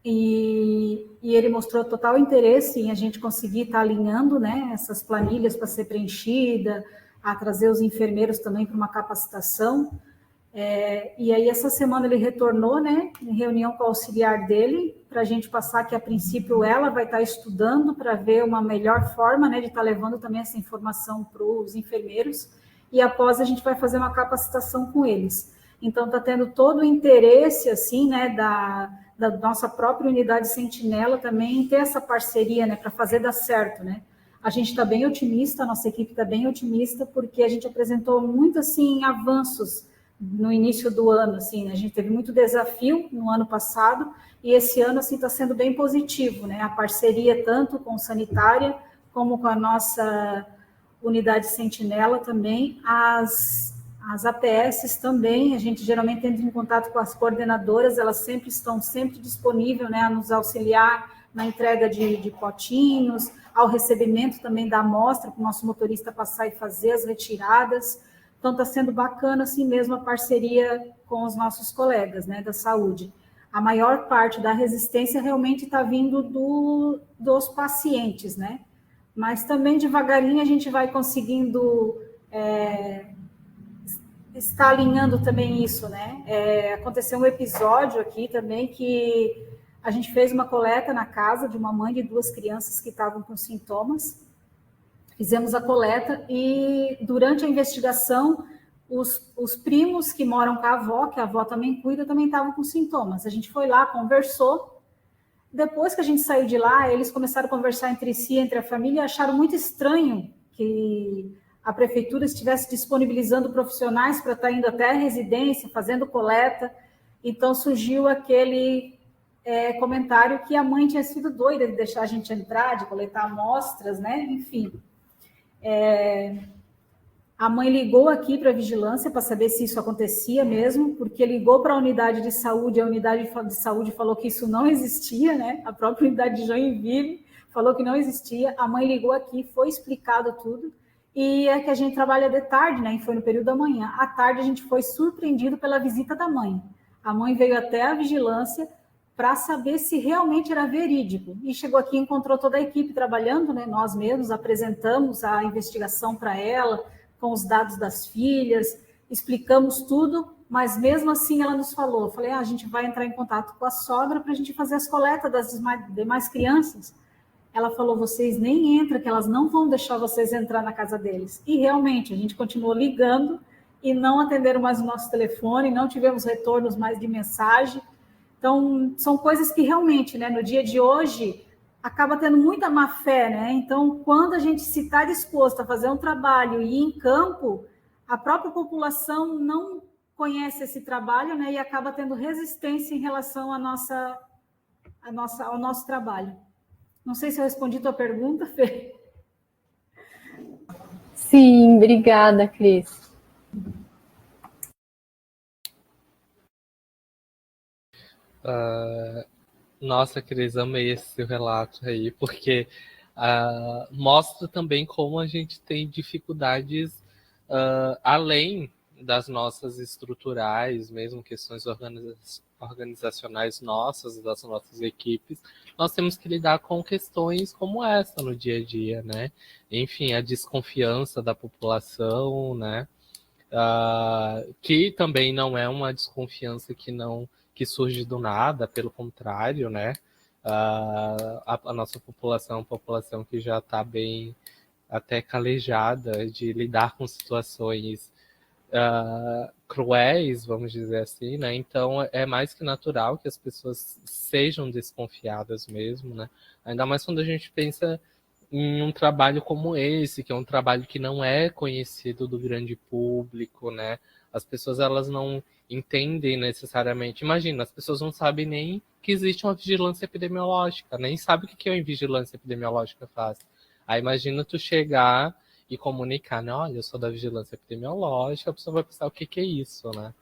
e ele mostrou total interesse em a gente conseguir estar alinhando, né, essas planilhas para ser preenchida, a trazer os enfermeiros também para uma capacitação. E aí, essa semana ele retornou, né, em reunião com o auxiliar dele, para a gente passar que, a princípio, ela vai estar estudando para ver uma melhor forma, né, de estar levando também essa informação para os enfermeiros, e após a gente vai fazer uma capacitação com eles. Então, está tendo todo o interesse, assim, né, da nossa própria unidade sentinela também em ter essa parceria, né, para fazer dar certo, né. A gente está bem otimista, a nossa equipe está bem otimista, porque a gente apresentou muito, assim, avanços no início do ano, assim, né? A gente teve muito desafio no ano passado e esse ano, assim, está sendo bem positivo, né? A parceria tanto com sanitária como com a nossa unidade sentinela também, as APS também, a gente geralmente entra em contato com as coordenadoras, elas sempre estão disponíveis, né, a nos auxiliar na entrega de potinhos, ao recebimento também da amostra, para o nosso motorista passar e fazer as retiradas. Então, está sendo bacana, assim mesmo, a parceria com os nossos colegas, né, da saúde. A maior parte da resistência realmente está vindo dos pacientes, né? Mas também, devagarinho, a gente vai conseguindo estar alinhando também isso, né? Aconteceu um episódio aqui também que a gente fez uma coleta na casa de uma mãe de 2 crianças que estavam com sintomas. Fizemos a coleta e, durante a investigação, os primos que moram com a avó, que a avó também cuida, também estavam com sintomas. A gente foi lá, conversou. Depois que a gente saiu de lá, eles começaram a conversar entre si, entre a família, e acharam muito estranho que a prefeitura estivesse disponibilizando profissionais para estar indo até a residência, fazendo coleta. Então, surgiu aquele comentário que a mãe tinha sido doida de deixar a gente entrar, de coletar amostras, né? Enfim. A mãe ligou aqui para a vigilância para saber se isso acontecia mesmo, porque ligou para a unidade de saúde, a unidade de saúde falou que isso não existia, né? A própria unidade de Joinville falou que não existia. A mãe ligou aqui, foi explicado tudo, e é que a gente trabalha de tarde, né? E foi no período da manhã. À tarde a gente foi surpreendido pela visita da mãe. A mãe veio até a vigilância para saber se realmente era verídico. E chegou aqui e encontrou toda a equipe trabalhando, né? Nós mesmos apresentamos a investigação para ela, com os dados das filhas, explicamos tudo, mas mesmo assim ela nos falou, eu falei, a gente vai entrar em contato com a sogra para a gente fazer as coletas das demais crianças. Ela falou, vocês nem entram, que elas não vão deixar vocês entrar na casa deles. E realmente, a gente continuou ligando e não atenderam mais o nosso telefone, não tivemos retornos mais de mensagem. Então, são coisas que realmente, né, no dia de hoje, acaba tendo muita má fé, né? Então, quando a gente se está disposto a fazer um trabalho e ir em campo, a própria população não conhece esse trabalho, né? E acaba tendo resistência em relação ao nosso trabalho. Não sei se eu respondi a tua pergunta, Fê. Sim, obrigada, Cris. Nossa, Cris, amei esse seu relato aí, porque mostra também como a gente tem dificuldades além das nossas estruturais, mesmo questões organizacionais nossas, das nossas equipes, nós temos que lidar com questões como essa no dia a dia, né? Enfim, a desconfiança da população, né? Que também não é uma desconfiança que surge do nada, pelo contrário, né? A nossa população é uma população que já está bem até calejada de lidar com situações cruéis, vamos dizer assim, né? Então é mais que natural que as pessoas sejam desconfiadas mesmo, né? Ainda mais quando a gente pensa em um trabalho como esse, que é um trabalho que não é conhecido do grande público, né? As pessoas, elas não entendem necessariamente. Imagina, as pessoas não sabem nem que existe uma vigilância epidemiológica, nem sabem o que a vigilância epidemiológica faz. Aí imagina tu chegar e comunicar, né? Olha, eu sou da vigilância epidemiológica, a pessoa vai pensar o que é isso, né?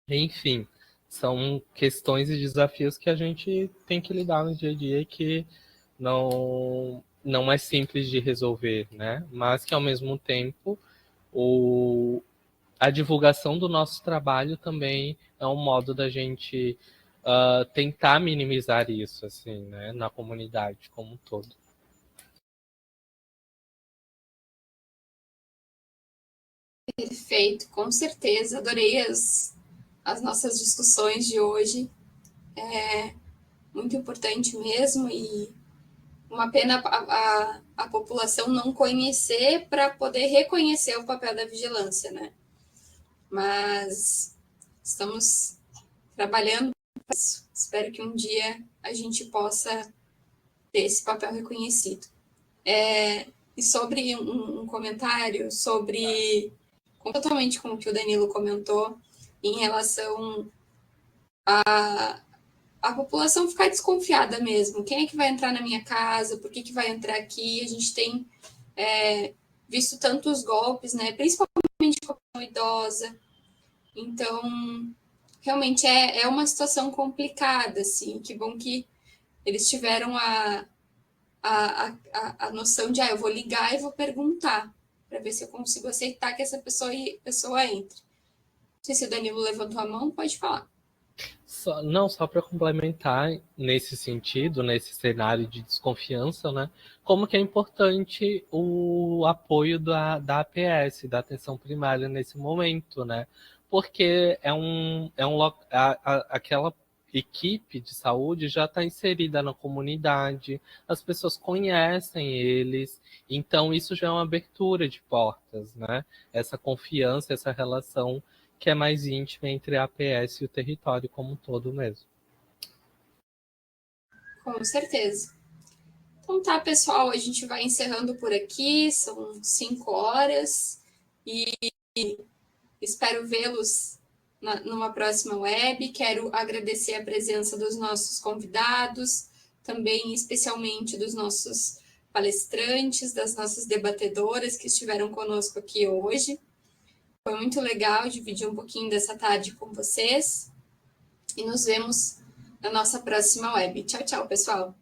Enfim, são questões e desafios que a gente tem que lidar no dia a dia e que não é simples de resolver, né? Mas que, ao mesmo tempo, a divulgação do nosso trabalho também é um modo da gente tentar minimizar isso, assim, né? Na comunidade como um todo. Perfeito, com certeza. Adorei as nossas discussões de hoje. É muito importante mesmo e uma pena a população não conhecer para poder reconhecer o papel da vigilância, né? Mas estamos trabalhando para isso. Espero que um dia a gente possa ter esse papel reconhecido. E sobre um comentário sobre totalmente com o que o Danilo comentou em relação a população ficar desconfiada mesmo. Quem é que vai entrar na minha casa? Por que vai entrar aqui? A gente tem visto tantos golpes, né? Principalmente com a população idosa. Então, realmente é uma situação complicada, assim. Que bom que eles tiveram a noção de, eu vou ligar e vou perguntar para ver se eu consigo aceitar que essa pessoa entre. Não sei se o Danilo levantou a mão, pode falar. Só para complementar nesse sentido, nesse cenário de desconfiança, né? Como que é importante o apoio da APS, da atenção primária nesse momento, né? Porque aquela equipe de saúde já está inserida na comunidade, as pessoas conhecem eles, então isso já é uma abertura de portas, né? Essa confiança, essa relação que é mais íntima entre a APS e o território como um todo mesmo. Com certeza. Então tá, pessoal, a gente vai encerrando por aqui, são 5 horas, e espero vê-los numa próxima web. Quero agradecer a presença dos nossos convidados, também especialmente dos nossos palestrantes, das nossas debatedoras que estiveram conosco aqui hoje. Foi muito legal dividir um pouquinho dessa tarde com vocês, e nos vemos na nossa próxima web. Tchau, tchau, pessoal!